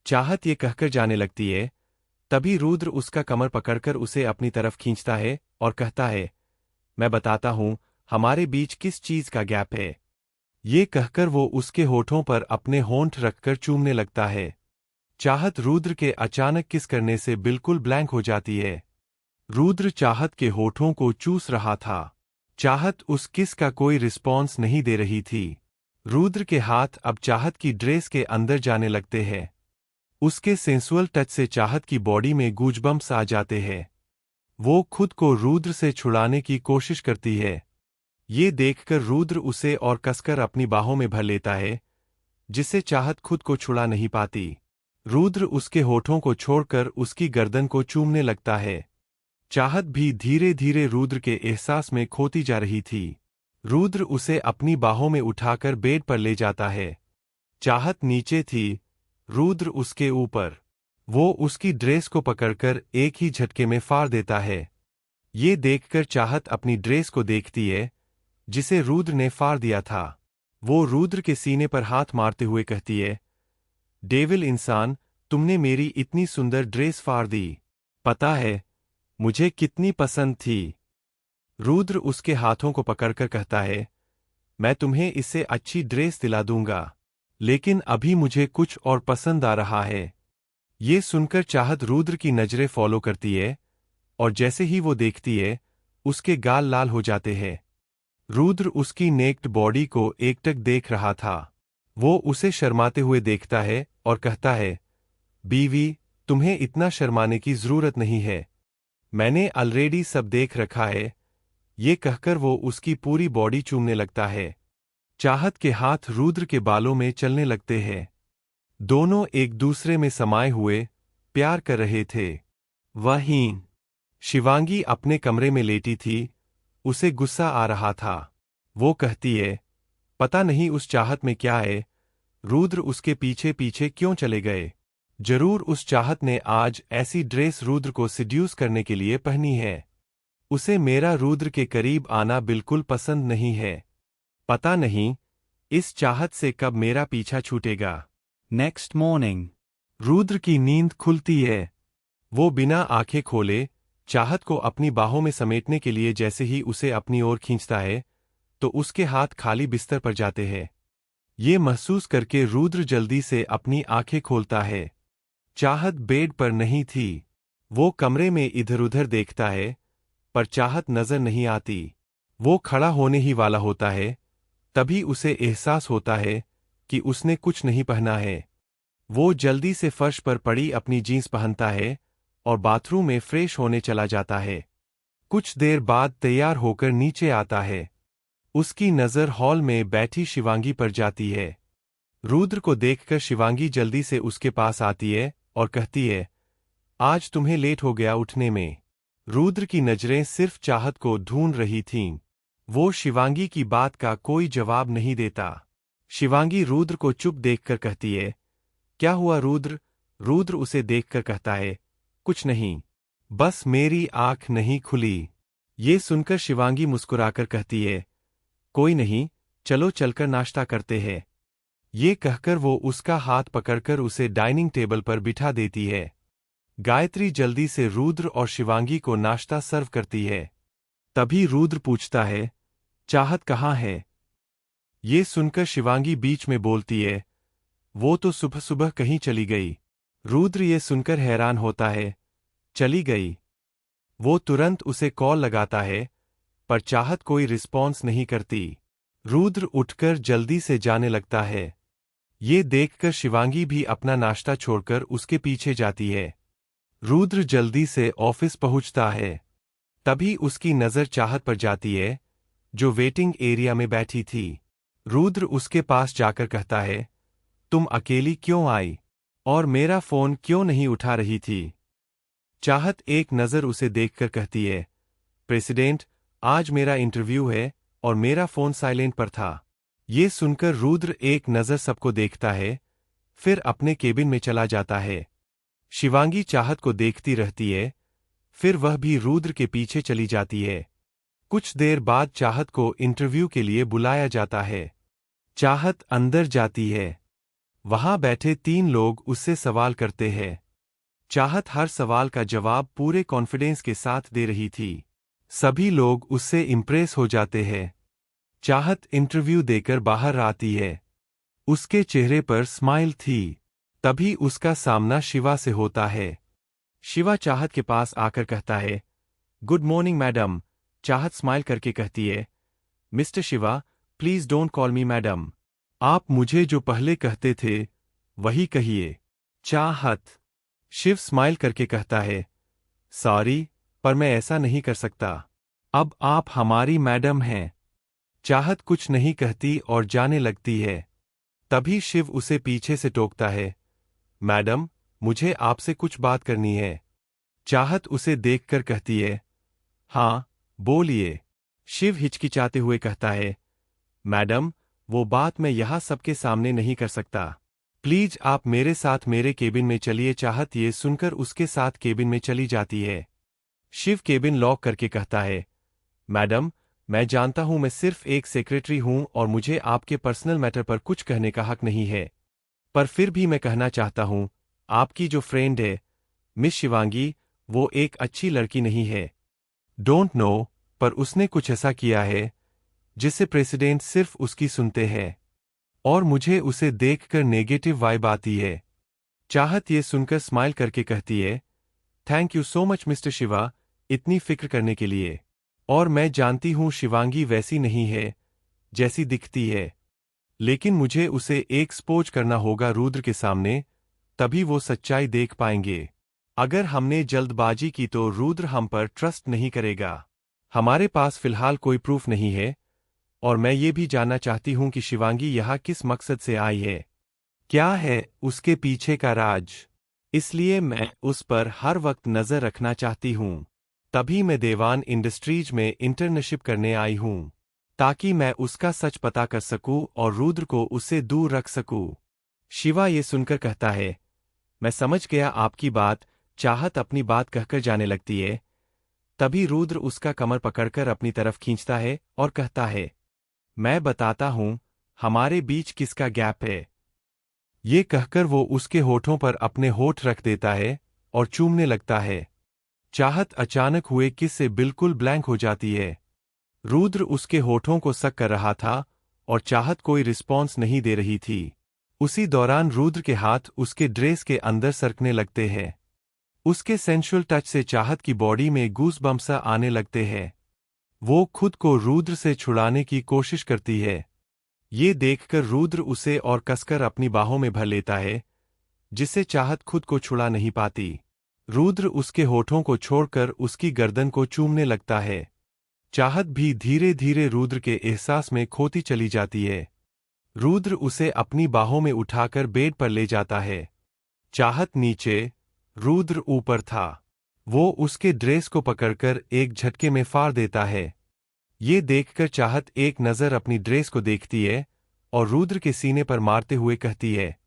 चाहत ये कहकर जाने लगती है। तभी रुद्र उसका कमर पकड़कर उसे अपनी तरफ खींचता है और कहता है, मैं बताता हूं हमारे बीच किस चीज का गैप है। ये कहकर वो उसके होठों पर अपने होंठ रखकर चूमने लगता है। चाहत रुद्र के अचानक किस करने से बिल्कुल ब्लैंक हो जाती है। रुद्र चाहत के होठों को चूस रहा था। चाहत उस किस का कोई रिस्पॉन्स नहीं दे रही थी। रुद्र के हाथ अब चाहत की ड्रेस के अंदर जाने लगते हैं। उसके सेंसुअल टच से चाहत की बॉडी में गूजबम्प्स आ जाते हैं। वो खुद को रुद्र से छुड़ाने की कोशिश करती है। ये देखकर रुद्र उसे और कसकर अपनी बाहों में भर लेता है, जिससे चाहत खुद को छुड़ा नहीं पाती। रुद्र उसके होठों को छोड़कर उसकी गर्दन को चूमने लगता है। चाहत भी धीरे धीरे रुद्र के एहसास में खोती जा रही थी। रुद्र उसे अपनी बाहों में उठाकर बेड पर ले जाता है। चाहत नीचे थी, रुद्र उसके ऊपर। वो उसकी ड्रेस को पकड़कर एक ही झटके में फाड़ देता है। ये देखकर चाहत अपनी ड्रेस को देखती है, जिसे रुद्र ने फाड़ दिया था। वो रुद्र के सीने पर हाथ मारते हुए कहती है, डेविल इंसान, तुमने मेरी इतनी सुंदर ड्रेस फाड़ दी। पता है मुझे कितनी पसंद थी। रुद्र उसके हाथों को पकड़कर कहता है, मैं तुम्हें इससे अच्छी ड्रेस दिला दूंगा, लेकिन अभी मुझे कुछ और पसंद आ रहा है। ये सुनकर चाहत रुद्र की नजरें फॉलो करती है, और जैसे ही वो देखती है, उसके गाल लाल हो जाते हैं। रुद्र उसकी नेक्ड बॉडी को एकटक देख रहा था। वो उसे शर्माते हुए देखता है और कहता है, बीवी, तुम्हें इतना शर्माने की जरूरत नहीं है। मैंने ऑलरेडी सब देख रखा है। ये कहकर वो उसकी पूरी बॉडी चूमने लगता है। चाहत के हाथ रुद्र के बालों में चलने लगते हैं। दोनों एक दूसरे में समाये हुए प्यार कर रहे थे। वहीं शिवांगी अपने कमरे में लेटी थी। उसे गुस्सा आ रहा था। वो कहती है, पता नहीं उस चाहत में क्या है। रुद्र उसके पीछे पीछे क्यों चले गए। जरूर उस चाहत ने आज ऐसी ड्रेस रुद्र को सिड्यूस करने के लिए पहनी है। उसे मेरा रुद्र के करीब आना बिल्कुल पसंद नहीं है। पता नहीं इस चाहत से कब मेरा पीछा छूटेगा। नेक्स्ट मॉर्निंग रुद्र की नींद खुलती है। वो बिना आंखें खोले चाहत को अपनी बाहों में समेटने के लिए जैसे ही उसे अपनी ओर खींचता है, तो उसके हाथ खाली बिस्तर पर जाते हैं। ये महसूस करके रुद्र जल्दी से अपनी आंखें खोलता है। चाहत बेड पर नहीं थी। वो कमरे में इधर-उधर देखता है, पर चाहत नजर नहीं आती। वो खड़ा होने ही वाला होता है, तभी उसे एहसास होता है कि उसने कुछ नहीं पहना है। वो जल्दी से फर्श पर पड़ी अपनी जीन्स पहनता है और बाथरूम में फ्रेश होने चला जाता है। कुछ देर बाद तैयार होकर नीचे आता है। उसकी नज़र हॉल में बैठी शिवांगी पर जाती है। रुद्र को देखकर शिवांगी जल्दी से उसके पास आती है और कहती है, आज तुम्हें लेट हो गया उठने में। रुद्र की नजरें सिर्फ चाहत को ढूंढ रही थीं। वो शिवांगी की बात का कोई जवाब नहीं देता। शिवांगी रुद्र को चुप देखकर कहती है, क्या हुआ रुद्र? रुद्र उसे देखकर कहता है, कुछ नहीं, बस मेरी आंख नहीं खुली। ये सुनकर शिवांगी मुस्कुराकर कहती है, कोई नहीं, चलो चलकर नाश्ता करते हैं। ये कहकर वो उसका हाथ पकड़कर उसे डाइनिंग टेबल पर बिठा देती है। गायत्री जल्दी से रुद्र और शिवांगी को नाश्ता सर्व करती है। तभी रुद्र पूछता है, चाहत कहाँ है? ये सुनकर शिवांगी बीच में बोलती है, वो तो सुबह सुबह कहीं चली गई। रुद्र ये सुनकर हैरान होता है, चली गई? वो तुरंत उसे कॉल लगाता है, पर चाहत कोई रिस्पॉन्स नहीं करती। रुद्र उठकर जल्दी से जाने लगता है। ये देखकर शिवांगी भी अपना नाश्ता छोड़कर उसके पीछे जाती है। रुद्र जल्दी से ऑफिस पहुंचता है। तभी उसकी नज़र चाहत पर जाती है, जो वेटिंग एरिया में बैठी थी। रुद्र उसके पास जाकर कहता है, तुम अकेली क्यों आई? और मेरा फोन क्यों नहीं उठा रही थी? चाहत एक नज़र उसे देखकर कहती है, प्रेसिडेंट, आज मेरा इंटरव्यू है और मेरा फोन साइलेंट पर था। ये सुनकर रुद्र एक नज़र सबको देखता है, फिर अपने केबिन में चला जाता है। शिवांगी चाहत को देखती रहती है, फिर वह भी रुद्र के पीछे चली जाती है। कुछ देर बाद चाहत को इंटरव्यू के लिए बुलाया जाता है। चाहत अंदर जाती है। वहां बैठे 3 लोग उससे सवाल करते हैं। चाहत हर सवाल का जवाब पूरे कॉन्फिडेंस के साथ दे रही थी। सभी लोग उससे इम्प्रेस हो जाते हैं। चाहत इंटरव्यू देकर बाहर आती है। उसके चेहरे पर स्माइल थी। तभी उसका सामना शिवा से होता है। शिवा चाहत के पास आकर कहता है, गुड मॉर्निंग मैडम। चाहत स्माइल करके कहती है, mister Shiva, please don't call me madam. आप मुझे जो पहले कहते थे वही कहिए। चाहत। शिव स्माइल करके कहता है, सॉरी, पर मैं ऐसा नहीं कर सकता। अब आप हमारी मैडम हैं। चाहत कुछ नहीं कहती और जाने लगती है। तभी शिव उसे पीछे से टोकता है, मैडम, मुझे आपसे कुछ बात करनी है। चाहत उसे देखकर कहती है, हाँ, बोलिए। शिव हिचकिचाते हुए कहता है, मैडम, वो बात मैं यहाँ सबके सामने नहीं कर सकता। प्लीज आप मेरे साथ मेरे केबिन में चलिए। चाहत ये सुनकर उसके साथ केबिन में चली जाती है। शिव केबिन लॉक करके कहता है, मैडम, मैं जानता हूं मैं सिर्फ एक सेक्रेटरी हूं और मुझे आपके पर्सनल मैटर पर कुछ कहने का हक नहीं है, पर फिर भी मैं कहना चाहता हूं, आपकी जो फ्रेंड है, मिस शिवांगी, वो एक अच्छी लड़की नहीं है। डोंट नो, पर उसने कुछ ऐसा किया है जिससे प्रेसिडेंट सिर्फ उसकी सुनते हैं, और मुझे उसे देखकर नेगेटिव वाइब आती है। चाहत ये सुनकर स्माइल करके कहती है, thank you so much mister Shiva, इतनी फिक्र करने के लिए। और मैं जानती हूं शिवांगी वैसी नहीं है जैसी दिखती है, लेकिन मुझे उसे एक्सपोज करना होगा रुद्र के सामने, तभी वो सच्चाई देख पाएंगे। अगर हमने जल्दबाजी की तो रुद्र हम पर ट्रस्ट नहीं करेगा। हमारे पास फिलहाल कोई प्रूफ नहीं है, और मैं ये भी जानना चाहती हूं कि शिवांगी यहाँ किस मकसद से आई है। क्या है उसके पीछे का राज? इसलिए मैं उस पर हर वक्त नजर रखना चाहती हूं। तभी मैं देवान इंडस्ट्रीज में इंटर्नशिप करने आई हूं, ताकि मैं उसका सच पता कर सकूं और रुद्र को उससे दूर रख सकूं। शिवा ये सुनकर कहता है, मैं समझ गया आपकी बात। चाहत अपनी बात कहकर जाने लगती है। तभी रुद्र उसका कमर पकड़कर अपनी तरफ खींचता है और कहता है, मैं बताता हूं हमारे बीच किसका गैप है। ये कहकर वो उसके होठों पर अपने होठ रख देता है और चूमने लगता है। चाहत अचानक हुए किस से बिल्कुल ब्लैंक हो जाती है। रुद्र उसके होठों को सक कर रहा था और चाहत कोई रिस्पॉन्स नहीं दे रही थी। उसी दौरान रुद्र के हाथ उसके ड्रेस के अंदर सरकने लगते हैं। उसके सेंशुअल टच से चाहत की बॉडी में गूज़बम्स आने लगते हैं। वो खुद को रुद्र से छुड़ाने की कोशिश करती है। ये देखकर रुद्र उसे और कसकर अपनी बाहों में भर लेता है, जिससे चाहत खुद को छुड़ा नहीं पाती। रुद्र उसके होठों को छोड़कर उसकी गर्दन को चूमने लगता है। चाहत भी धीरे धीरे रुद्र के एहसास में खोती चली जाती है। रुद्र उसे अपनी बाहों में उठाकर बेड पर ले जाता है। चाहत नीचे, रुद्र ऊपर था। वो उसके ड्रेस को पकड़कर एक झटके में फाड़ देता है। ये देखकर चाहत एक नज़र अपनी ड्रेस को देखती है और रुद्र के सीने पर मारते हुए कहती है,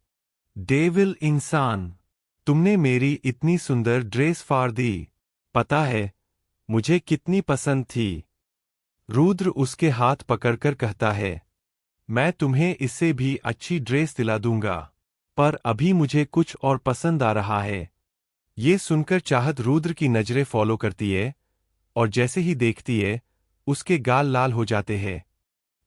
डेविल इंसान, तुमने मेरी इतनी सुंदर ड्रेस फाड़ दी। पता है मुझे कितनी पसंद थी। रुद्र उसके हाथ पकड़कर कहता है, मैं तुम्हें इससे भी अच्छी ड्रेस दिला दूंगा, पर अभी मुझे कुछ और पसंद आ रहा है। ये सुनकर चाहत रुद्र की नजरें फॉलो करती है, और जैसे ही देखती है, उसके गाल लाल हो जाते हैं।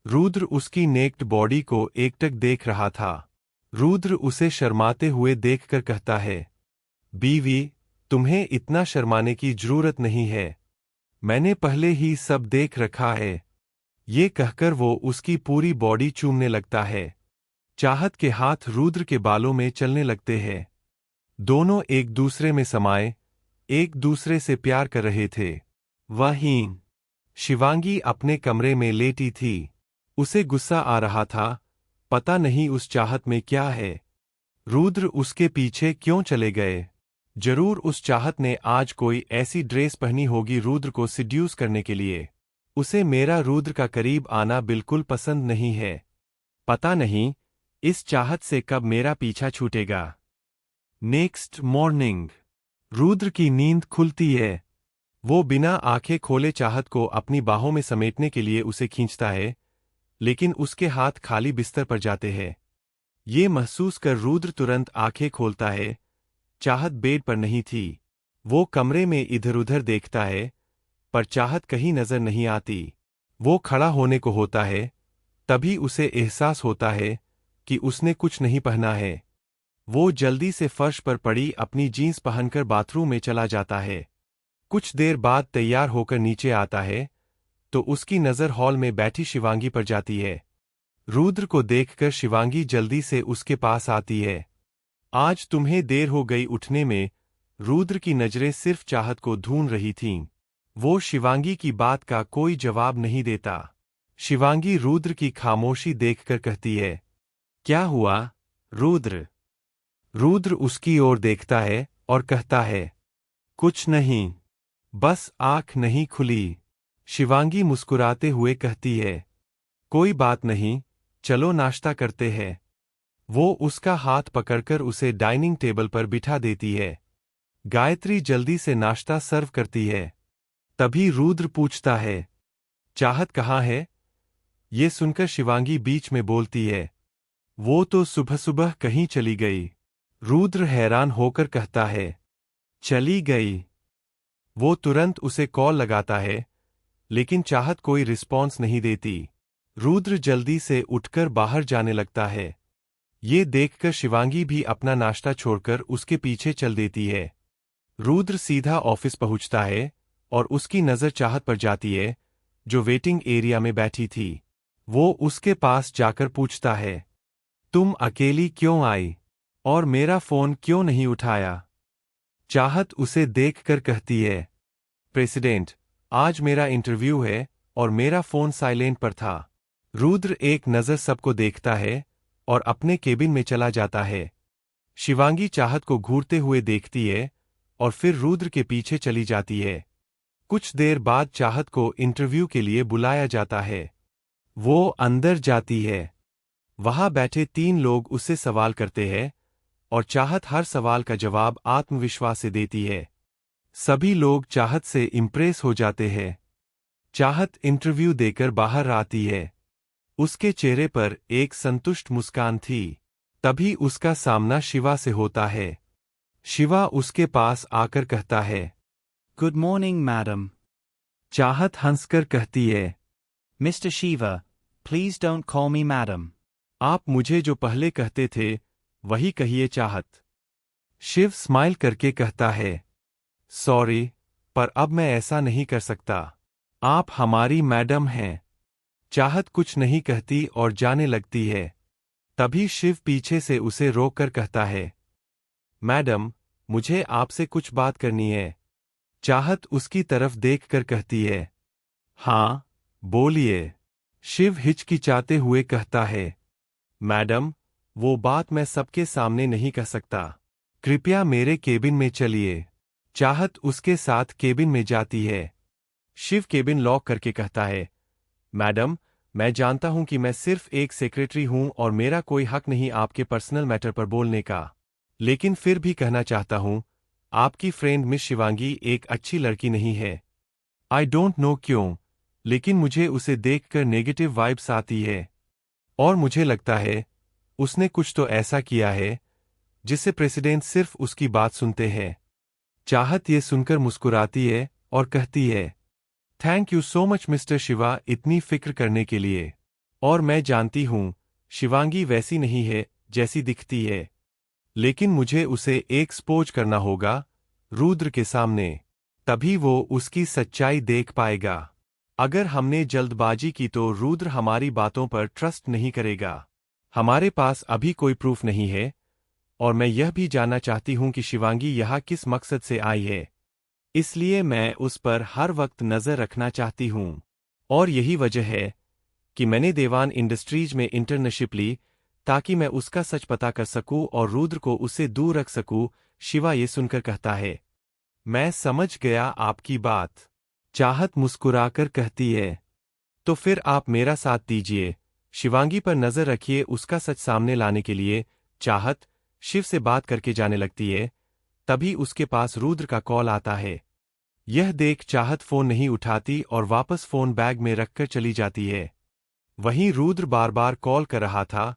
रुद्र उसकी नेक्ड बॉडी को एकटक देख रहा था। रुद्र उसे शर्माते हुए देखकर कहता है, बीवी, तुम्हें इतना शर्माने की जरूरत नहीं है। मैंने पहले ही सब देख रखा है। ये कहकर वो उसकी पूरी बॉडी चूमने लगता है। चाहत के हाथ रुद्र के बालों में चलने लगते हैं। दोनों एक दूसरे में समाये, एक दूसरे से प्यार कर रहे थे। वहीं शिवांगी अपने कमरे में लेटी थी। उसे गुस्सा आ रहा था, पता नहीं उस चाहत में क्या है। रुद्र उसके पीछे क्यों चले गए? जरूर उस चाहत ने आज कोई ऐसी ड्रेस पहनी होगी रुद्र को सिड्यूस करने के लिए। उसे मेरा रुद्र का करीब आना बिल्कुल पसंद नहीं है। पता नहीं इस चाहत से कब मेरा पीछा छूटेगा। नेक्स्ट मॉर्निंग रुद्र की नींद खुलती है। वो बिना आंखें खोले चाहत को अपनी बाहों में समेटने के लिए उसे खींचता है, लेकिन उसके हाथ खाली बिस्तर पर जाते हैं। ये महसूस कर रुद्र तुरंत आंखें खोलता है। चाहत बेड पर नहीं थी। वो कमरे में इधर-उधर देखता है, पर चाहत कहीं नजर नहीं आती। वो खड़ा होने को होता है, तभी उसे एहसास होता है कि उसने कुछ नहीं पहना है। वो जल्दी से फर्श पर पड़ी अपनी जीन्स पहनकर बाथरूम में चला जाता है। कुछ देर बाद तैयार होकर नीचे आता है, तो उसकी नज़र हॉल में बैठी शिवांगी पर जाती है। रुद्र को देखकर शिवांगी जल्दी से उसके पास आती है। आज तुम्हें देर हो गई उठने में। रुद्र की नजरें सिर्फ चाहत को ढूंढ रही थीं। वो शिवांगी की बात का कोई जवाब नहीं देता। शिवांगी रुद्र की खामोशी देखकर कहती है, क्या हुआ, रुद्र? रुद्र उसकी ओर देखता है और कहता है, कुछ नहीं, बस आंख नहीं खुली। शिवांगी मुस्कुराते हुए कहती है, कोई बात नहीं, चलो नाश्ता करते हैं। वो उसका हाथ पकड़कर उसे डाइनिंग टेबल पर बिठा देती है। गायत्री जल्दी से नाश्ता सर्व करती है। तभी रुद्र पूछता है, चाहत कहाँ है? ये सुनकर शिवांगी बीच में बोलती है, वो तो सुबह सुबह कहीं चली गई। रुद्र हैरान होकर कहता है, चली गई? वो तुरंत उसे कॉल लगाता है, लेकिन चाहत कोई रिस्पॉन्स नहीं देती। रुद्र जल्दी से उठकर बाहर जाने लगता है। ये देखकर शिवांगी भी अपना नाश्ता छोड़कर उसके पीछे चल देती है। रुद्र सीधा ऑफिस पहुंचता है और उसकी नज़र चाहत पर जाती है, जो वेटिंग एरिया में बैठी थी। वो उसके पास जाकर पूछता है, तुम अकेली क्यों आई? और मेरा फोन क्यों नहीं उठाया? चाहत उसे देखकर कहती है, प्रेसिडेंट, आज मेरा इंटरव्यू है और मेरा फोन साइलेंट पर था। रुद्र एक नज़र सबको देखता है और अपने केबिन में चला जाता है। शिवांगी चाहत को घूरते हुए देखती है और फिर रुद्र के पीछे चली जाती है। कुछ देर बाद चाहत को इंटरव्यू के लिए बुलाया जाता है। वो अंदर जाती है। वहां बैठे 3 लोग उससे सवाल करते हैं और चाहत हर सवाल का जवाब आत्मविश्वास से देती है। सभी लोग चाहत से इम्प्रेस हो जाते हैं। चाहत इंटरव्यू देकर बाहर आती है। उसके चेहरे पर एक संतुष्ट मुस्कान थी। तभी उसका सामना शिवा से होता है। शिवा उसके पास आकर कहता है, गुड मॉर्निंग मैडम। चाहत हंसकर कहती है, mister Shiva, please don't call me madam. आप मुझे जो पहले कहते थे वही कहिए चाहत। शिव स्माइल करके कहता है, सॉरी, पर अब मैं ऐसा नहीं कर सकता। आप हमारी मैडम हैं। चाहत कुछ नहीं कहती और जाने लगती है। तभी शिव पीछे से उसे रोककर कहता है, मैडम, मुझे आपसे कुछ बात करनी है। चाहत उसकी तरफ देखकर कहती है, हाँ, बोलिए। शिव हिचकिचाते हुए कहता है, मैडम, वो बात मैं सबके सामने नहीं कह सकता। कृपया मेरे केबिन में चलिए। चाहत उसके साथ केबिन में जाती है। शिव केबिन लॉक करके कहता है, मैडम, मैं जानता हूं कि मैं सिर्फ एक सेक्रेटरी हूं और मेरा कोई हक नहीं आपके पर्सनल मैटर पर बोलने का, लेकिन फिर भी कहना चाहता हूं, आपकी फ्रेंड मिस शिवांगी एक अच्छी लड़की नहीं है। आई डोंट नो क्यों, लेकिन मुझे उसे देखकर नेगेटिव वाइब्स आती है और मुझे लगता है उसने कुछ तो ऐसा किया है जिससे प्रेसिडेंट सिर्फ उसकी बात सुनते हैं। चाहत ये सुनकर मुस्कुराती है और कहती है, thank you so much mister Shiva इतनी फिक्र करने के लिए। और मैं जानती हूं शिवांगी वैसी नहीं है जैसी दिखती है, लेकिन मुझे उसे एक्सपोज करना होगा रुद्र के सामने, तभी वो उसकी सच्चाई देख पाएगा। अगर हमने जल्दबाजी की तो रुद्र हमारी बातों पर ट्रस्ट नहीं करेगा। हमारे पास अभी कोई प्रूफ नहीं है और मैं यह भी जानना चाहती हूं कि शिवांगी यहाँ किस मकसद से आई है। इसलिए मैं उस पर हर वक्त नज़र रखना चाहती हूं। और यही वजह है कि मैंने देवान इंडस्ट्रीज में इंटर्नशिप ली, ताकि मैं उसका सच पता कर सकूं और रुद्र को उससे दूर रख सकूं। शिवा ये सुनकर कहता है, मैं समझ गया आपकी बात। चाहत मुस्कुराकर कहती है, तो फिर आप मेरा साथ दीजिए, शिवांगी पर नजर रखिए उसका सच सामने लाने के लिए। चाहत शिव से बात करके जाने लगती है। तभी उसके पास रुद्र का कॉल आता है। यह देख चाहत फोन नहीं उठाती और वापस फोन बैग में रखकर चली जाती है। वहीं रुद्र बार बार कॉल कर रहा था,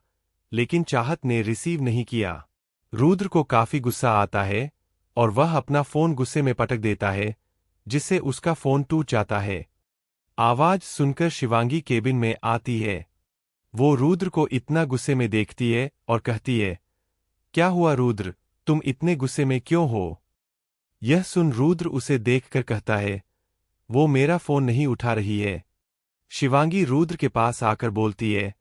लेकिन चाहत ने रिसीव नहीं किया। रुद्र को काफी गुस्सा आता है और वह अपना फोन गुस्से में पटक देता है, जिससे उसका फोन टूट जाता है। आवाज सुनकर शिवांगी केबिन में आती है। वो रुद्र को इतना गुस्से में देखती है और कहती है, क्या हुआ रुद्र, तुम इतने गुस्से में क्यों हो? यह सुन रुद्र उसे देखकर कहता है, वो मेरा फोन नहीं उठा रही है। शिवांगी रुद्र के पास आकर बोलती है,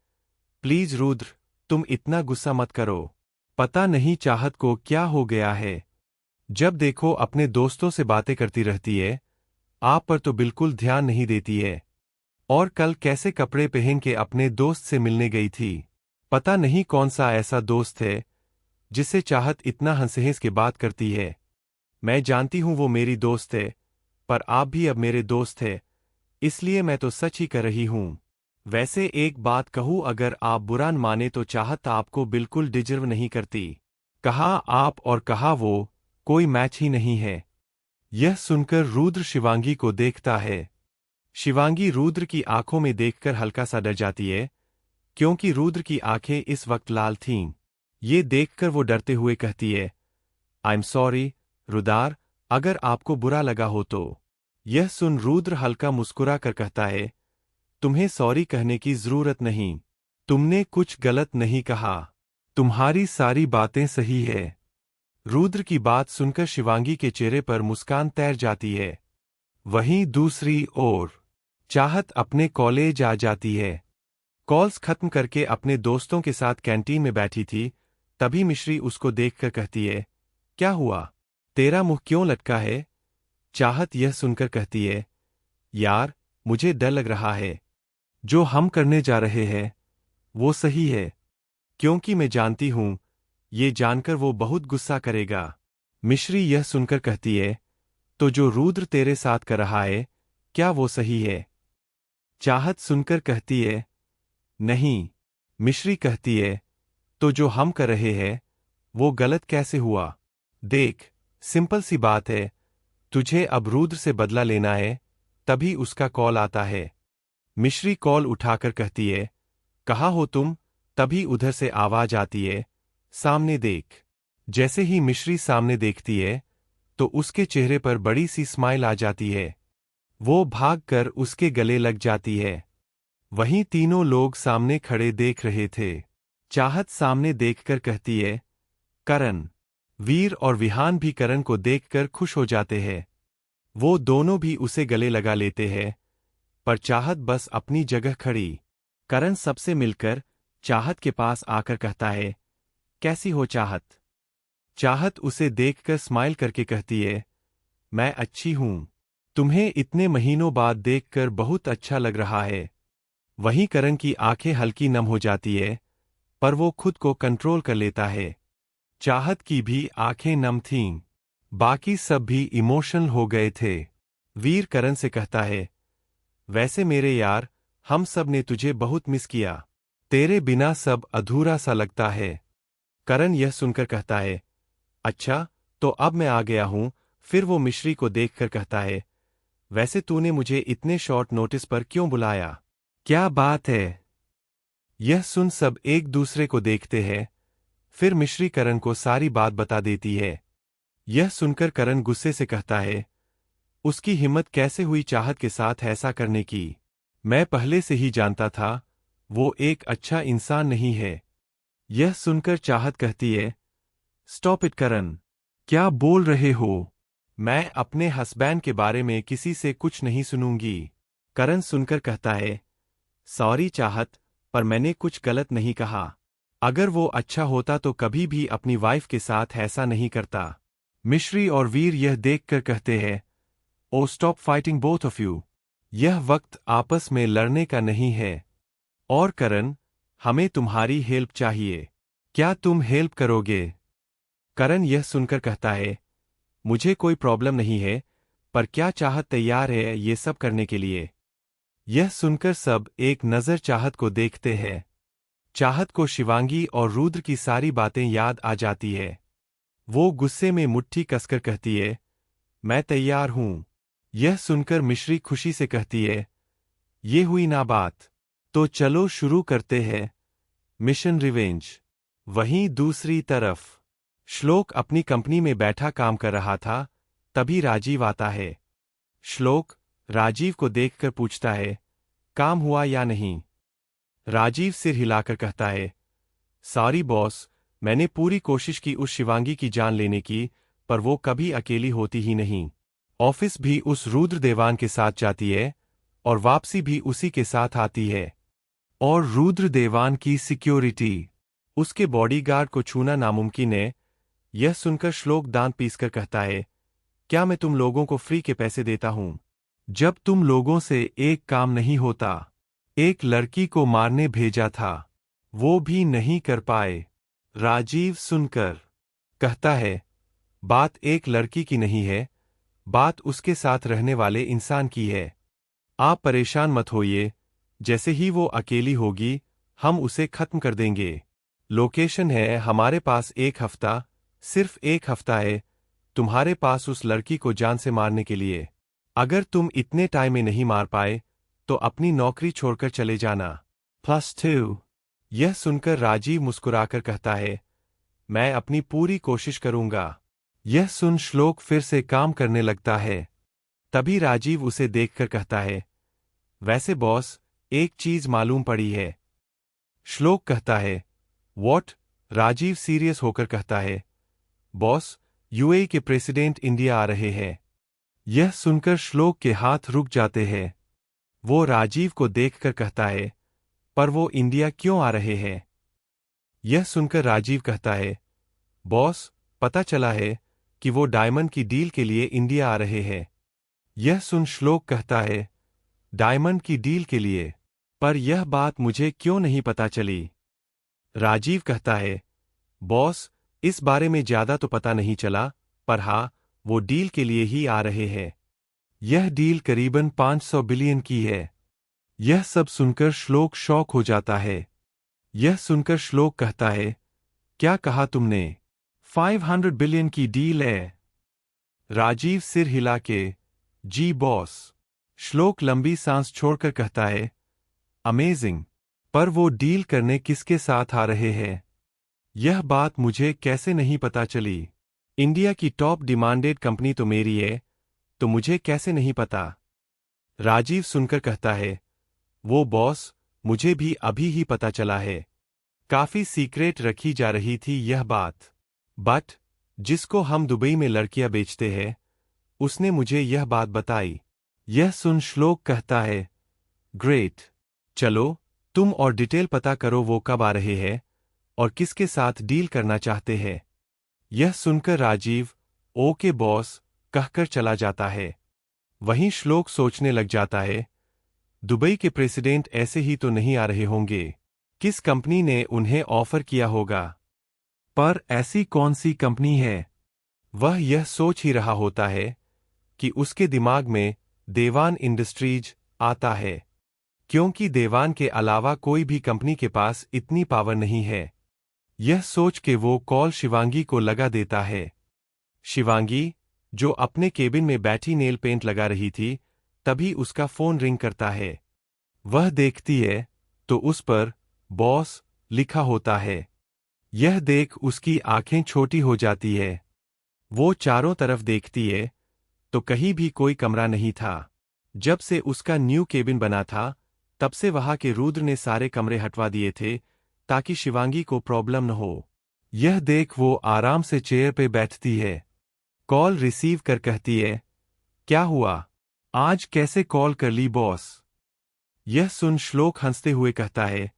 प्लीज रुद्र, तुम इतना गुस्सा मत करो। पता नहीं चाहत को क्या हो गया है। जब देखो अपने दोस्तों से बातें करती रहती है, आप पर तो बिल्कुल ध्यान नहीं देती है। और कल कैसे कपड़े पहन के अपने दोस्त से मिलने गई थी। पता नहीं कौन सा ऐसा दोस्त है जिससे चाहत इतना हंस-हंस के बात करती है। मैं जानती हूं वो मेरी दोस्त है, पर आप भी अब मेरे दोस्त है, इसलिए मैं तो सच ही कर रही हूं। वैसे एक बात कहूं, अगर आप बुरा न माने तो चाहत आपको बिल्कुल डिजर्व नहीं करती। कहा आप और कहा वो, कोई मैच ही नहीं है। यह सुनकर रुद्र शिवांगी को देखता है। शिवांगी रुद्र की आंखों में देखकर हल्का सा डर जाती है, क्योंकि रुद्र की आंखें इस वक्त लाल थीं। ये देखकर वो डरते हुए कहती है, आई एम सॉरी रुदार, अगर आपको बुरा लगा हो तो। यह सुन रुद्र हल्का मुस्कुरा कर कहता है, तुम्हें सॉरी कहने की जरूरत नहीं। तुमने कुछ गलत नहीं कहा। तुम्हारी सारी बातें सही है। रुद्र की बात सुनकर शिवांगी के चेहरे पर मुस्कान तैर जाती है। वहीं दूसरी ओर चाहत अपने कॉलेज आ जाती है। कॉल्स खत्म करके अपने दोस्तों के साथ कैंटीन में बैठी थी, तभी मिश्री उसको देखकर कहती है, क्या हुआ, तेरा मुंह क्यों लटका है? चाहत यह सुनकर कहती है, यार, मुझे डर लग रहा है। जो हम करने जा रहे हैं वो सही है, क्योंकि मैं जानती हूं ये जानकर वो बहुत गुस्सा करेगा। मिश्री यह सुनकर कहती है, तो जो रुद्र तेरे साथ कर रहा है, क्या वो सही है? चाहत सुनकर कहती है, नहीं। मिश्री कहती है, तो जो हम कर रहे हैं वो गलत कैसे हुआ? देख, सिंपल सी बात है, तुझे अब रुद्र से बदला लेना है। तभी उसका कॉल आता है। मिश्री कॉल उठाकर कहती है, कहाँ हो तुम? तभी उधर से आवाज आती है, सामने देख। जैसे ही मिश्री सामने देखती है तो उसके चेहरे पर बड़ी सी स्माइल आ जाती है। वो भागकर उसके गले लग जाती है। वहीं तीनों लोग सामने खड़े देख रहे थे। चाहत सामने देखकर कहती है, करण। वीर और विहान भी करण को देखकर खुश हो जाते हैं। वो दोनों भी उसे गले लगा लेते हैं, पर चाहत बस अपनी जगह खड़ी। करण सबसे मिलकर चाहत के पास आकर कहता है, कैसी हो चाहत? चाहत उसे देखकर स्माइल करके कहती है, मैं अच्छी हूं। तुम्हें इतने महीनों बाद देखकर बहुत अच्छा लग रहा है। वहीं करण की आंखें हल्की नम हो जाती है, पर वो खुद को कंट्रोल कर लेता है। चाहत की भी आंखें नम थीं। बाकी सब भी इमोशनल हो गए थे। वीर करण से कहता है, वैसे मेरे यार, हम सब ने तुझे बहुत मिस किया। तेरे बिना सब अधूरा सा लगता है। करण यह सुनकर कहता है, अच्छा, तो अब मैं आ गया हूं। फिर वो मिश्री को देखकर कहता है, वैसे तूने मुझे इतने शॉर्ट नोटिस पर क्यों बुलाया? क्या बात है? यह सुन सब एक दूसरे को देखते हैं। फिर मिश्री करण को सारी बात बता देती है। यह सुनकर करण गुस्से से कहता है, उसकी हिम्मत कैसे हुई चाहत के साथ ऐसा करने की? मैं पहले से ही जानता था, वो एक अच्छा इंसान नहीं है। यह सुनकर चाहत कहती है, स्टॉप इट करण, क्या बोल रहे हो? मैं अपने हस्बैंड के बारे में किसी से कुछ नहीं सुनूंगी। करण सुनकर कहता है, सॉरी चाहत, पर मैंने कुछ गलत नहीं कहा। अगर वो अच्छा होता तो कभी भी अपनी वाइफ के साथ ऐसा नहीं करता। मिश्री और वीर यह देखकर कहते हैं, oh stop fighting both of you. यह वक्त आपस में लड़ने का नहीं है। और करण, हमें तुम्हारी हेल्प चाहिए। क्या तुम हेल्प करोगे? करण यह सुनकर कहता है, मुझे कोई प्रॉब्लम नहीं है, पर क्या चाहत तैयार है ये सब करने के लिए? यह सुनकर सब एक नज़र चाहत को देखते हैं। चाहत को शिवांगी और रुद्र की सारी बातें याद आ जाती है। वो गुस्से में मुट्ठी कसकर कहती है, मैं तैयार हूं। यह सुनकर मिश्री खुशी से कहती है, ये हुई ना बात। तो चलो शुरू करते हैं। Mission revenge. वहीं दूसरी तरफ श्लोक अपनी कंपनी में बैठा काम कर रहा था, तभी राजीव आता है। श्लोक राजीव को देखकर पूछता है, काम हुआ या नहीं? राजीव सिर हिलाकर कहता है, सॉरी बॉस, मैंने पूरी कोशिश की उस शिवांगी की जान लेने की, पर वो कभी अकेली होती ही नहीं। ऑफिस भी उस रुद्र देवान के साथ जाती है और वापसी भी उसी के साथ आती है। और रुद्र देवान की सिक्योरिटी, उसके बॉडीगार्ड को छूना नामुमकिन है। यह सुनकर श्लोक दांत पीसकर कहता है, क्या मैं तुम लोगों को फ्री के पैसे देता हूं? जब तुम लोगों से एक काम नहीं होता। एक लड़की को मारने भेजा था, वो भी नहीं कर पाए। राजीव सुनकर कहता है, बात एक लड़की की नहीं है, बात उसके साथ रहने वाले इंसान की है। आप परेशान मत होइए, जैसे ही वो अकेली होगी हम उसे खत्म कर देंगे। लोकेशन है हमारे पास, एक हफ्ता, सिर्फ एक हफ्ता है तुम्हारे पास उस लड़की को जान से मारने के लिए। अगर तुम इतने टाइम में नहीं मार पाए तो अपनी नौकरी छोड़कर चले जाना। +2। यह सुनकर राजीव मुस्कुराकर कहता है, मैं अपनी पूरी कोशिश करूंगा। यह सुन श्लोक फिर से काम करने लगता है। तभी राजीव उसे देखकर कहता है, वैसे बॉस, एक चीज मालूम पड़ी है। श्लोक कहता है, व्हाट? राजीव सीरियस होकर कहता है, बॉस, यूएई के प्रेसिडेंट इंडिया आ रहे हैं। यह सुनकर श्लोक के हाथ रुक जाते हैं। वो राजीव को देखकर कहता है, पर वो इंडिया क्यों आ रहे हैं? यह सुनकर राजीव कहता है, बॉस, पता चला है कि वो डायमंड की डील के लिए इंडिया आ रहे हैं। यह सुन श्लोक कहता है, डायमंड की डील के लिए? पर यह बात मुझे क्यों नहीं पता चली? राजीव कहता है, बॉस, इस बारे में ज्यादा तो पता नहीं चला, पर हाँ, वो डील के लिए ही आ रहे हैं। यह डील करीबन 500 बिलियन की है। यह सब सुनकर श्लोक शॉक हो जाता है। यह सुनकर श्लोक कहता है, क्या कहा तुमने? 500 बिलियन की डील है? राजीव सिर हिला के, जी बॉस। श्लोक लंबी सांस छोड़कर कहता है, अमेजिंग, पर वो डील करने किसके साथ आ रहे हैं? यह बात मुझे कैसे नहीं पता चली? इंडिया की टॉप डिमांडेड कंपनी तो मेरी है, तो मुझे कैसे नहीं पता? राजीव सुनकर कहता है, वो बॉस, मुझे भी अभी ही पता चला है। काफी सीक्रेट रखी जा रही थी यह बात। बट जिसको हम दुबई में लड़कियां बेचते हैं, उसने मुझे यह बात बताई। यह सुन श्लोक कहता है, ग्रेट, चलो तुम और डिटेल पता करो वो कब आ रहे हैं और किसके साथ डील करना चाहते हैं। यह सुनकर राजीव, ओके बॉस, कहकर चला जाता है। वहीं श्लोक सोचने लग जाता है, दुबई के प्रेसिडेंट ऐसे ही तो नहीं आ रहे होंगे। किस कंपनी ने उन्हें ऑफर किया होगा? पर ऐसी कौन सी कंपनी है? वह यह सोच ही रहा होता है कि उसके दिमाग में देवान इंडस्ट्रीज आता है, क्योंकि देवान के अलावा कोई भी कंपनी के पास इतनी पावर नहीं है। यह सोच के वो कॉल शिवांगी को लगा देता है। शिवांगी, जो अपने केबिन में बैठी नेल पेंट लगा रही थी, तभी उसका फोन रिंग करता है। वह देखती है तो उस पर बॉस लिखा होता है। यह देख उसकी आंखें छोटी हो जाती है। वो चारों तरफ देखती है तो कहीं भी कोई कमरा नहीं था। जब से उसका न्यू केबिन बना था, तब से वहां के रुद्र ने सारे कमरे हटवा दिए थे ताकि शिवांगी को प्रॉब्लम न हो। यह देख वो आराम से चेयर पे बैठती है। कॉल रिसीव कर कहती है, क्या हुआ? आज कैसे कॉल कर ली बॉस? यह सुन श्लोक हंसते हुए कहता है,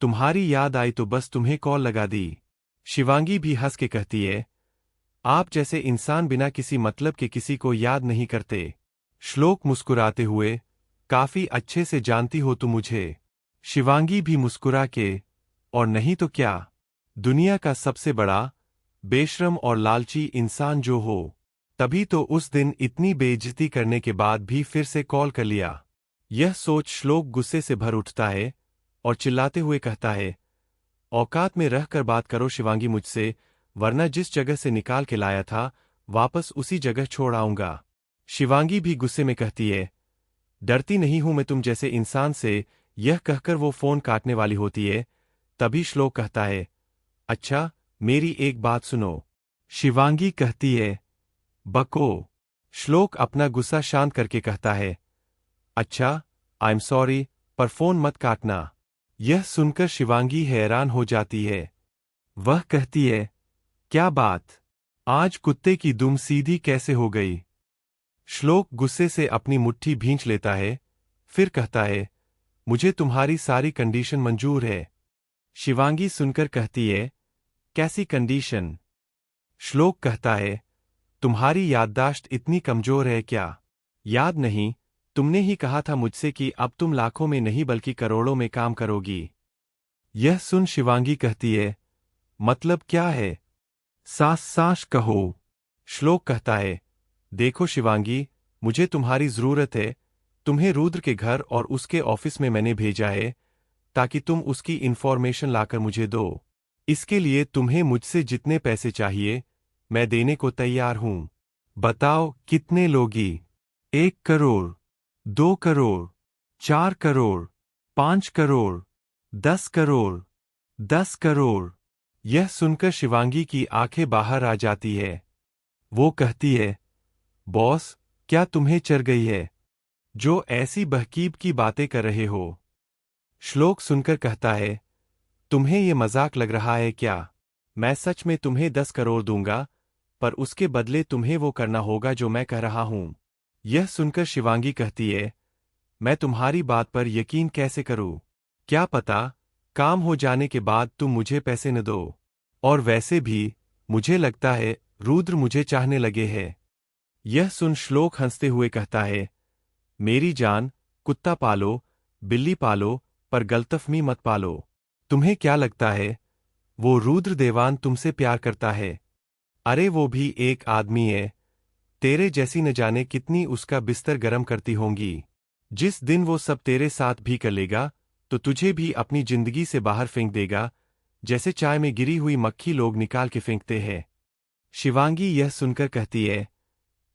तुम्हारी याद आई तो बस तुम्हें कॉल लगा दी। शिवांगी भी हंस के कहती है, आप जैसे इंसान बिना किसी मतलब के किसी को याद नहीं करते। श्लोक मुस्कुराते हुए, काफी अच्छे से जानती हो तुम मुझे। शिवांगी भी मुस्कुरा के, और नहीं तो क्या, दुनिया का सबसे बड़ा बेशरम और लालची इंसान जो हो। तभी तो उस दिन इतनी बेइज्जती करने के बाद भी फिर से कॉल कर लिया। यह सोच श्लोक गुस्से से भर उठता है और चिल्लाते हुए कहता है, औकात में रहकर बात करो शिवांगी मुझसे, वरना जिस जगह से निकाल के लाया था वापस उसी जगह छोड़ आऊंगा। शिवांगी भी गुस्से में कहती है, डरती नहीं हूं मैं तुम जैसे इंसान से। यह कहकर वो फोन काटने वाली होती है, तभी श्लोक कहता है, अच्छा, मेरी एक बात सुनो। शिवांगी कहती है, बको। श्लोक अपना गुस्सा शांत करके कहता है, अच्छा, आई एम सॉरी, पर फोन मत काटना। यह सुनकर शिवांगी हैरान हो जाती है। वह कहती है, क्या बात? आज कुत्ते की दुम सीधी कैसे हो गई? श्लोक गुस्से से अपनी मुट्ठी भींच लेता है, फिर कहता है, मुझे तुम्हारी सारी कंडीशन मंजूर है। शिवांगी सुनकर कहती है, कैसी कंडीशन? श्लोक कहता है, तुम्हारी याददाश्त इतनी कमजोर है क्या? याद नहीं, तुमने ही कहा था मुझसे कि अब तुम लाखों में नहीं बल्कि करोड़ों में काम करोगी। यह सुन शिवांगी कहती है, मतलब क्या है? साफ साफ कहो। श्लोक कहता है, देखो शिवांगी, मुझे तुम्हारी जरूरत है। तुम्हें रुद्र के घर और उसके ऑफिस में मैंने भेजा है ताकि तुम उसकी इंफॉर्मेशन लाकर मुझे दो। इसके लिए तुम्हें मुझसे जितने पैसे चाहिए मैं देने को तैयार हूं। बताओ कितने लोगी? 1 करोड़, 2 करोड़, 4 करोड़, 5 करोड़, 10 करोड़, 10 करोड़। यह सुनकर शिवांगी की आंखें बाहर आ जाती है। वो कहती है, बॉस, क्या तुम्हें चढ़ गई है जो ऐसी बहकीब की बातें कर रहे हो? श्लोक सुनकर कहता है, तुम्हें ये मजाक लग रहा है क्या? मैं सच में तुम्हें 10 करोड़ दूंगा, पर उसके बदले तुम्हें वो करना होगा जो मैं कह रहा हूं। यह सुनकर शिवांगी कहती है, मैं तुम्हारी बात पर यकीन कैसे करूं? क्या पता काम हो जाने के बाद तुम मुझे पैसे न दो। और वैसे भी मुझे लगता है रुद्र मुझे चाहने लगे हैं। यह सुन श्लोक हंसते हुए कहता है, मेरी जान, कुत्ता पालो, बिल्ली पालो, पर गलतफहमी मत पालो। तुम्हें क्या लगता है वो रुद्र देवान तुमसे प्यार करता है? अरे वो भी एक आदमी है, तेरे जैसी न जाने कितनी उसका बिस्तर गरम करती होंगी। जिस दिन वो सब तेरे साथ भी कर लेगा तो तुझे भी अपनी जिंदगी से बाहर फेंक देगा, जैसे चाय में गिरी हुई मक्खी लोग निकाल के फेंकते हैं। शिवांगी यह सुनकर कहती है,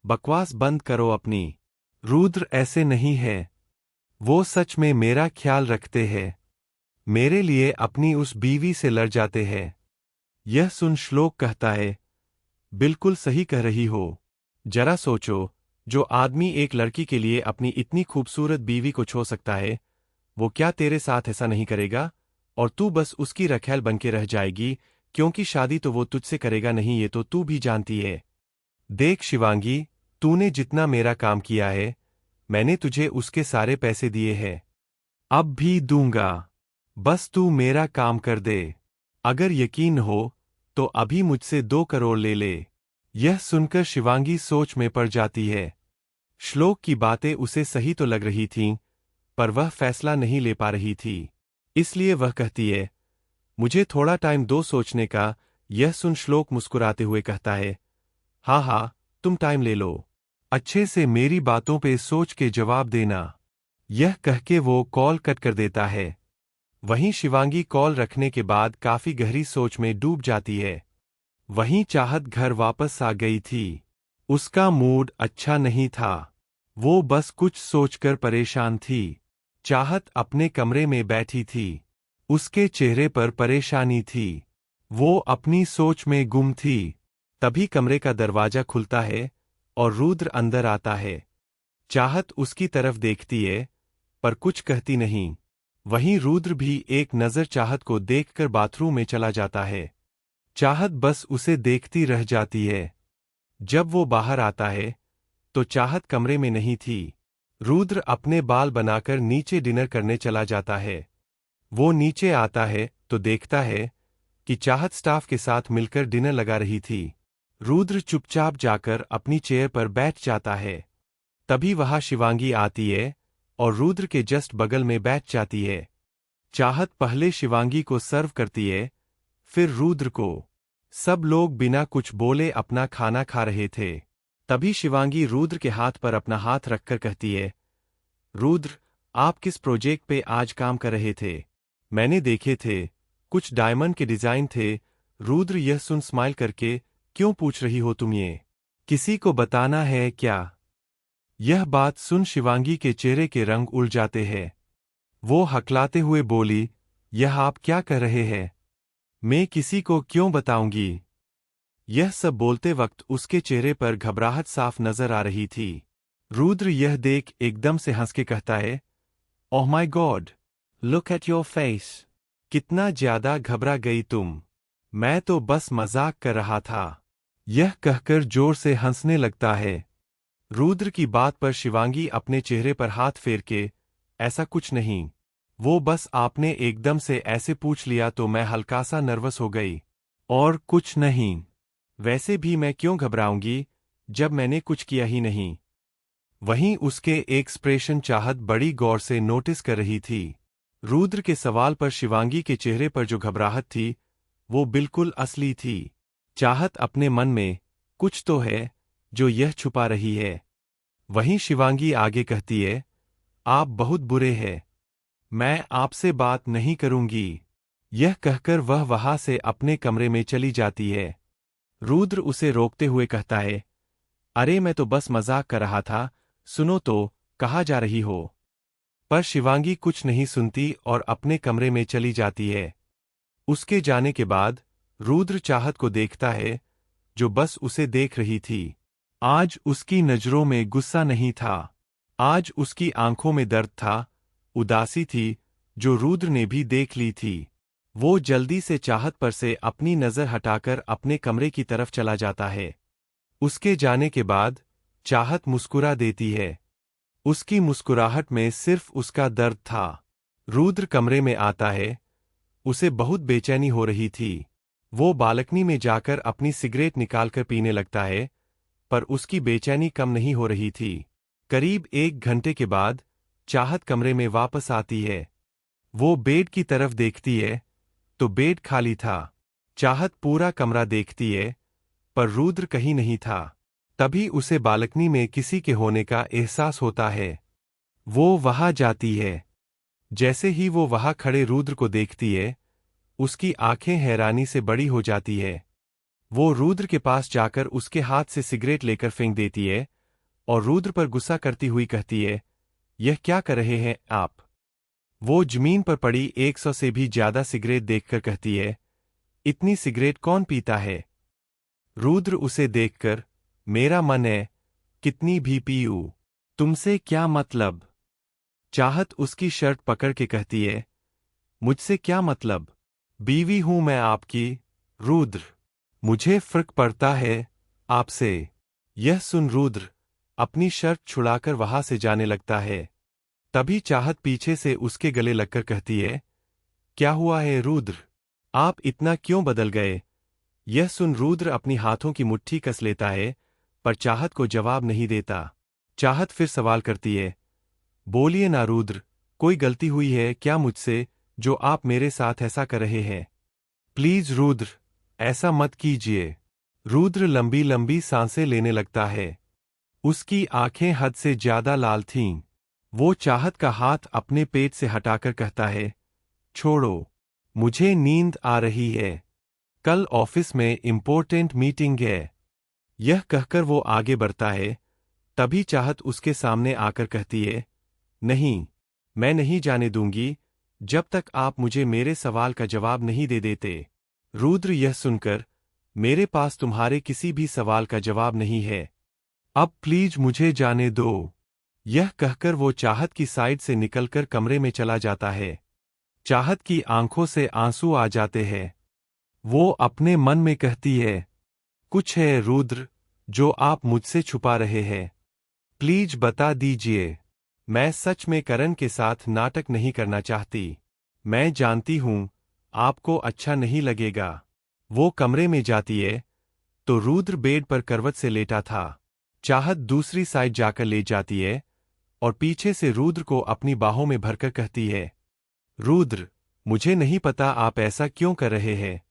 बकवास बंद करो अपनी। रुद्र ऐसे नहीं है। वो सच में मेरा ख्याल रखते हैं। मेरे लिए अपनी उस बीवी से लड़ जाते हैं। यह सुन श्लोक कहता है, बिल्कुल सही कह रही हो। जरा सोचो, जो आदमी एक लड़की के लिए अपनी इतनी खूबसूरत बीवी को छोड़ सकता है, वो क्या तेरे साथ ऐसा नहीं करेगा? और तू बस उसकी रखैल बनके रह जाएगी, क्योंकि शादी तो वो तुझसे करेगा नहीं, ये तो तू भी जानती है। देख शिवांगी, तूने जितना मेरा काम किया है, मैंने तुझे उसके सारे पैसे दिए हैं। अब भी दूंगा। बस तू मेरा काम कर दे। अगर यकीन हो तो अभी मुझसे 2 करोड़ ले ले। यह सुनकर शिवांगी सोच में पड़ जाती है। श्लोक की बातें उसे सही तो लग रही थीं, पर वह फैसला नहीं ले पा रही थी। इसलिए वह कहती है, मुझे थोड़ा टाइम दो सोचने का। यह सुन श्लोक मुस्कुराते हुए कहता है, हाँ हाँ, तुम टाइम ले लो। अच्छे से मेरी बातों पे सोच के जवाब देना। यह कह के वो कॉल कट कर देता है। वहीं शिवांगी कॉल रखने के बाद काफी गहरी सोच में डूब जाती है। वहीं चाहत घर वापस आ गई थी। उसका मूड अच्छा नहीं था। वो बस कुछ सोचकर परेशान थी। चाहत अपने कमरे में बैठी थी। उसके चेहरे पर परेशानी थी। वो अपनी सोच में गुम थी। तभी कमरे का दरवाजा खुलता है और रुद्र अंदर आता है। चाहत उसकी तरफ देखती है, पर कुछ कहती नहीं। वहीं रुद्र भी एक नज़र चाहत को देखकर बाथरूम में चला जाता है। चाहत बस उसे देखती रह जाती है। जब वो बाहर आता है तो चाहत कमरे में नहीं थी। रुद्र अपने बाल बनाकर नीचे डिनर करने चला जाता है। वो नीचे आता है तो देखता है कि चाहत स्टाफ के साथ मिलकर डिनर लगा रही थी। रुद्र चुपचाप जाकर अपनी चेयर पर बैठ जाता है। तभी वहां शिवांगी आती है और रुद्र के जस्ट बगल में बैठ जाती है। चाहत पहले शिवांगी को सर्व करती है, फिर रुद्र को। सब लोग बिना कुछ बोले अपना खाना खा रहे थे। तभी शिवांगी रुद्र के हाथ पर अपना हाथ रखकर कहती है, रुद्र, आप किस प्रोजेक्ट पे आज काम कर रहे थे? मैंने देखे थे, कुछ डायमंड के डिजाइन थे। रुद्र यह सुन स्माइल करके, क्यों पूछ रही हो तुम ये? किसी को बताना है क्या? यह बात सुन शिवांगी के चेहरे के रंग उड़ जाते हैं। वो हकलाते हुए बोली, यह आप क्या कर रहे हैं? मैं किसी को क्यों बताऊंगी? यह सब बोलते वक्त उसके चेहरे पर घबराहट साफ नजर आ रही थी। रुद्र यह देख एकदम से हंस के कहता है, oh my God, look at your face. कितना ज्यादा घबरा गई तुम। मैं तो बस मजाक कर रहा था। यह कहकर जोर से हंसने लगता है। रुद्र की बात पर शिवांगी अपने चेहरे पर हाथ फेर के, ऐसा कुछ नहीं, वो बस आपने एकदम से ऐसे पूछ लिया तो मैं हल्का सा नर्वस हो गई, और कुछ नहीं। वैसे भी मैं क्यों घबराऊंगी जब मैंने कुछ किया ही नहीं। वहीं उसके एक्सप्रेशन चाहत बड़ी गौर से नोटिस कर रही थी। रुद्र के सवाल पर शिवांगी के चेहरे पर जो घबराहट थी वो बिल्कुल असली थी। चाहत अपने मन में कुछ तो है जो यह छुपा रही है। वहीं शिवांगी आगे कहती है, आप बहुत बुरे हैं, मैं आपसे बात नहीं करूंगी। यह कहकर वह वहां से अपने कमरे में चली जाती है। रुद्र उसे रोकते हुए कहता है, अरे मैं तो बस मजाक कर रहा था, सुनो तो, कहाँ जा रही हो? पर शिवांगी कुछ नहीं सुनती और अपने कमरे में चली जाती है। उसके जाने के बाद रुद्र चाहत को देखता है, जो बस उसे देख रही थी। आज उसकी नजरों में गुस्सा नहीं था, आज उसकी आंखों में दर्द था, उदासी थी, जो रुद्र ने भी देख ली थी। वो जल्दी से चाहत पर से अपनी नजर हटाकर अपने कमरे की तरफ चला जाता है। उसके जाने के बाद चाहत मुस्कुरा देती है। उसकी मुस्कुराहट में सिर्फ उसका दर्द था। रुद्र कमरे में आता है। उसे बहुत बेचैनी हो रही थी। वो बालकनी में जाकर अपनी सिगरेट निकालकर पीने लगता है, पर उसकी बेचैनी कम नहीं हो रही थी। करीब 1 घंटे के बाद चाहत कमरे में वापस आती है। वो बेड की तरफ देखती है, तो बेड खाली था। चाहत पूरा कमरा देखती है, पर रुद्र कहीं नहीं था। तभी उसे बालकनी में किसी के होने का एहसास होता है। वो वहां जाती है। जैसे ही वो वहां खड़े रुद्र को देखती है, उसकी आंखें हैरानी से बड़ी हो जाती है। वो रुद्र के पास जाकर उसके हाथ से सिगरेट लेकर फेंक देती है और रुद्र पर गुस्सा करती हुई कहती है, यह क्या कर रहे हैं आप? वो जमीन पर पड़ी 100 से भी ज्यादा सिगरेट देखकर कहती है, इतनी सिगरेट कौन पीता है? रुद्र उसे देखकर, मेरा मन है, कितनी भी पीऊं, तुमसे क्या मतलब? चाहत उसकी शर्ट पकड़ के कहती है, मुझसे क्या मतलब? बीवी हूं मैं आपकी, रुद्र। मुझे फर्क पड़ता है आपसे। यह सुन रुद्र अपनी शर्ट छुड़ाकर वहां से जाने लगता है। तभी चाहत पीछे से उसके गले लगकर कहती है, क्या हुआ है रुद्र? आप इतना क्यों बदल गए? यह सुन रुद्र अपनी हाथों की मुट्ठी कस लेता है, पर चाहत को जवाब नहीं देता। चाहत फिर सवाल करती है, बोलिए ना रुद्र, कोई गलती हुई है क्या मुझसे, जो आप मेरे साथ ऐसा कर रहे हैं? प्लीज रुद्र, ऐसा मत कीजिए। रुद्र लंबी लंबी सांसें लेने लगता है। उसकी आंखें हद से ज्यादा लाल थीं। वो चाहत का हाथ अपने पेट से हटाकर कहता है, छोड़ो, मुझे नींद आ रही है, कल ऑफिस में इम्पोर्टेंट मीटिंग है। यह कहकर वो आगे बढ़ता है। तभी चाहत उसके सामने आकर कहती है, नहीं, मैं नहीं जाने दूंगी जब तक आप मुझे मेरे सवाल का जवाब नहीं दे देते। रुद्र यह सुनकर, मेरे पास तुम्हारे किसी भी सवाल का जवाब नहीं है, अब प्लीज मुझे जाने दो। यह कहकर वो चाहत की साइड से निकलकर कमरे में चला जाता है। चाहत की आंखों से आंसू आ जाते हैं। वो अपने मन में कहती है, कुछ है रुद्र जो आप मुझसे छुपा रहे हैं, प्लीज बता दीजिए। मैं सच में करण के साथ नाटक नहीं करना चाहती। मैं जानती हूं आपको अच्छा नहीं लगेगा। वो कमरे में जाती है, तो रुद्र बेड पर करवट से लेटा था। चाहत दूसरी साइड जाकर ले जाती है और पीछे से रुद्र को अपनी बाहों में भरकर कहती है, रुद्र, मुझे नहीं पता आप ऐसा क्यों कर रहे हैं,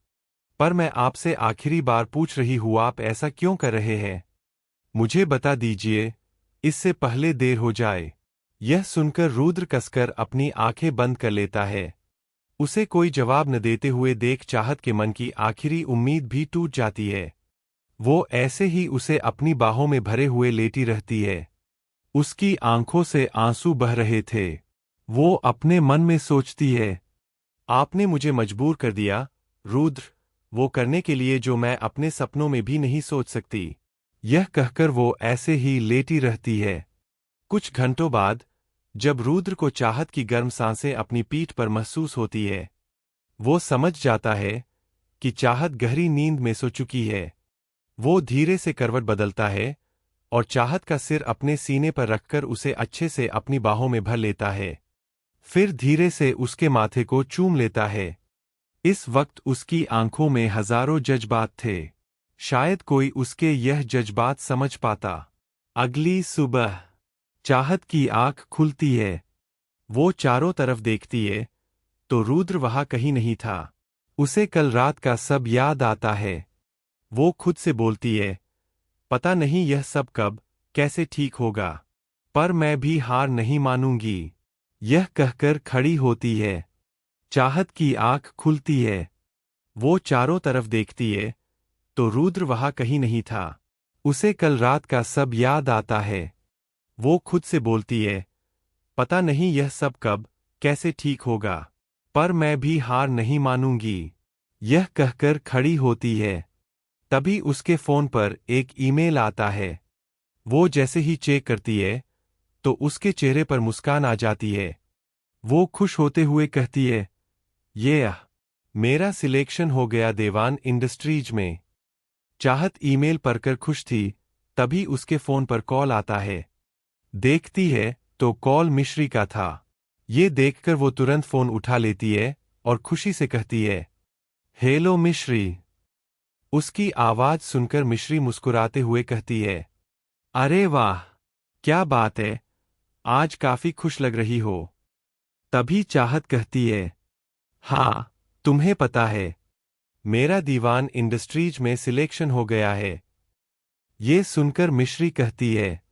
पर मैं आपसे आखिरी बार पूछ रही हूं, आप ऐसा क्यों कर रहे हैं? मुझे बता दीजिए, इससे पहले देर हो जाए। यह सुनकर रुद्र कसकर अपनी आंखें बंद कर लेता है। उसे कोई जवाब न देते हुए देख चाहत के मन की आखिरी उम्मीद भी टूट जाती है। वो ऐसे ही उसे अपनी बाहों में भरे हुए लेटी रहती है। उसकी आंखों से आंसू बह रहे थे। वो अपने मन में सोचती है, आपने मुझे मजबूर कर दिया, रुद्र, वो करने के लिए जो मैं अपने सपनों में भी नहीं सोच सकती। यह कहकर वो ऐसे ही लेटी रहती है। कुछ घंटों बाद, जब रुद्र को चाहत की गर्म सांसें अपनी पीठ पर महसूस होती है, वो समझ जाता है कि चाहत गहरी नींद में सो चुकी है। वो धीरे से करवट बदलता है और चाहत का सिर अपने सीने पर रखकर उसे अच्छे से अपनी बाहों में भर लेता है। फिर धीरे से उसके माथे को चूम लेता है। इस वक्त उसकी आंखों में हजारों जज्बात थे। शायद कोई उसके यह जज्बात समझ पाता। अगली सुबह चाहत की आंख खुलती है। वो चारों तरफ देखती है, तो रुद्र वहां कहीं नहीं था। उसे कल रात का सब याद आता है। वो खुद से बोलती है, पता नहीं यह सब कब, कैसे ठीक होगा, पर मैं भी हार नहीं मानूंगी। यह कहकर खड़ी होती है। चाहत की आंख खुलती है। वो चारों तरफ देखती है, तो रुद्र वहां कहीं नहीं था। उसे कल रात का सब याद आता है। वो खुद से बोलती है, पता नहीं यह सब कब, कैसे ठीक होगा, पर मैं भी हार नहीं मानूंगी। यह कहकर खड़ी होती है। तभी उसके फोन पर एक ईमेल आता है। वो जैसे ही चेक करती है, तो उसके चेहरे पर मुस्कान आ जाती है। वो खुश होते हुए कहती है, मेरा सिलेक्शन हो गया देवान इंडस्ट्रीज में। चाहत ईमेल पढ़कर खुश थी, तभी उसके फोन पर कॉल आता है। देखती है, तो कॉल मिश्री का था। ये देखकर वो तुरंत फोन उठा लेती है और खुशी से कहती है, हेलो मिश्री। उसकी आवाज सुनकर मिश्री मुस्कुराते हुए कहती है, अरे वाह, क्या बात है, आज काफी खुश लग रही हो। तभी चाहत कहती है, हाँ, तुम्हें पता है, मेरा दीवान इंडस्ट्रीज में सिलेक्शन हो गया है। ये सुनकर मिश्री कहती है,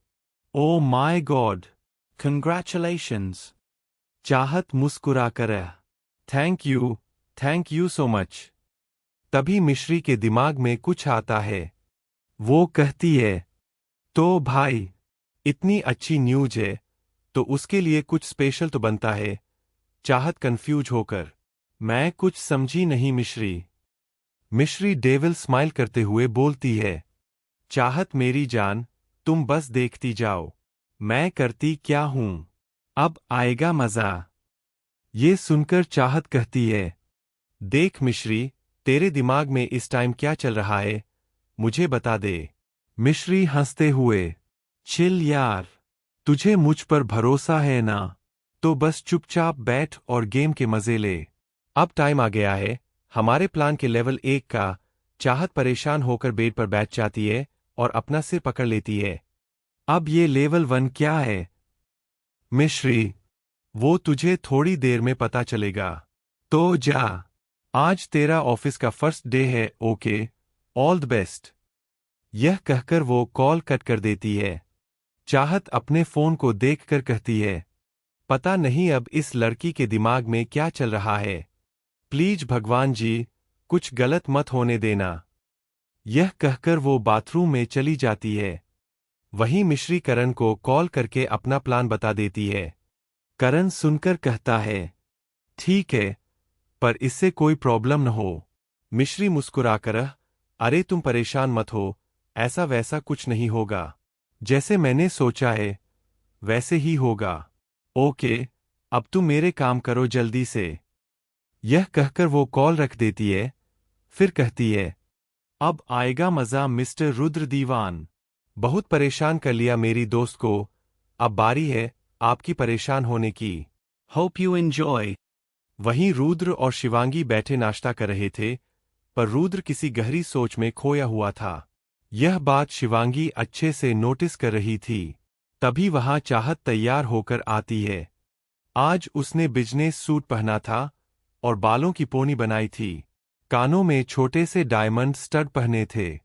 ओ माय गॉड, Congratulations. चाहत मुस्कुराकर, थैंक यू सो मच। तभी मिश्री के दिमाग में कुछ आता है। वो कहती है, तो भाई, इतनी अच्छी न्यूज है, तो उसके लिए कुछ स्पेशल तो बनता है। चाहत कंफ्यूज होकर, मैं कुछ समझी नहीं मिश्री। मिश्री डेविल स्माइल करते हुए बोलती है, चाहत मेरी जान, तुम बस देखती जाओ, मैं करती क्या हूं, अब आएगा मजा। ये सुनकर चाहत कहती है, देख मिश्री, तेरे दिमाग में इस टाइम क्या चल रहा है, मुझे बता दे। मिश्री हंसते हुए, चिल यार, तुझे मुझ पर भरोसा है ना, तो बस चुपचाप बैठ और गेम के मजे ले। अब टाइम आ गया है हमारे प्लान के लेवल 1 का। चाहत परेशान होकर बेड पर बैठ जाती है और अपना सिर पकड़ लेती है। अब ये लेवल 1 क्या है? मिश्री, वो तुझे थोड़ी देर में पता चलेगा। तो जा, आज तेरा ऑफिस का फर्स्ट डे है, ओके, ऑल द बेस्ट। यह कहकर वो कॉल कट कर देती है। चाहत अपने फोन को देखकर कहती है, पता नहीं अब इस लड़की के दिमाग में क्या चल रहा है। प्लीज भगवान जी, कुछ गलत मत होने देना। यह कहकर वो बाथरूम में चली जाती है। वहीं मिश्री करण को कॉल करके अपना प्लान बता देती है। करण सुनकर कहता है, ठीक है, पर इससे कोई प्रॉब्लम न हो। मिश्री मुस्कुराकर, अरे तुम परेशान मत हो, ऐसा वैसा कुछ नहीं होगा। जैसे मैंने सोचा है, वैसे ही होगा। ओके, अब तुम मेरे काम करो जल्दी से। यह कहकर वो कॉल रख देती है। फिर कहती है, अब आएगा मजा मिस्टर रुद्र दीवान। बहुत परेशान कर लिया मेरी दोस्त को, अब बारी है आपकी परेशान होने की। Hope you enjoy. वहीं रुद्र और शिवांगी बैठे नाश्ता कर रहे थे, पर रुद्र किसी गहरी सोच में खोया हुआ था। यह बात शिवांगी अच्छे से नोटिस कर रही थी। तभी वहां चाहत तैयार होकर आती है। आज उसने बिजनेस सूट पहना था और बालों की पोनी बनाई थी। कानों में छोटे से डायमंड स्टड पहने थे।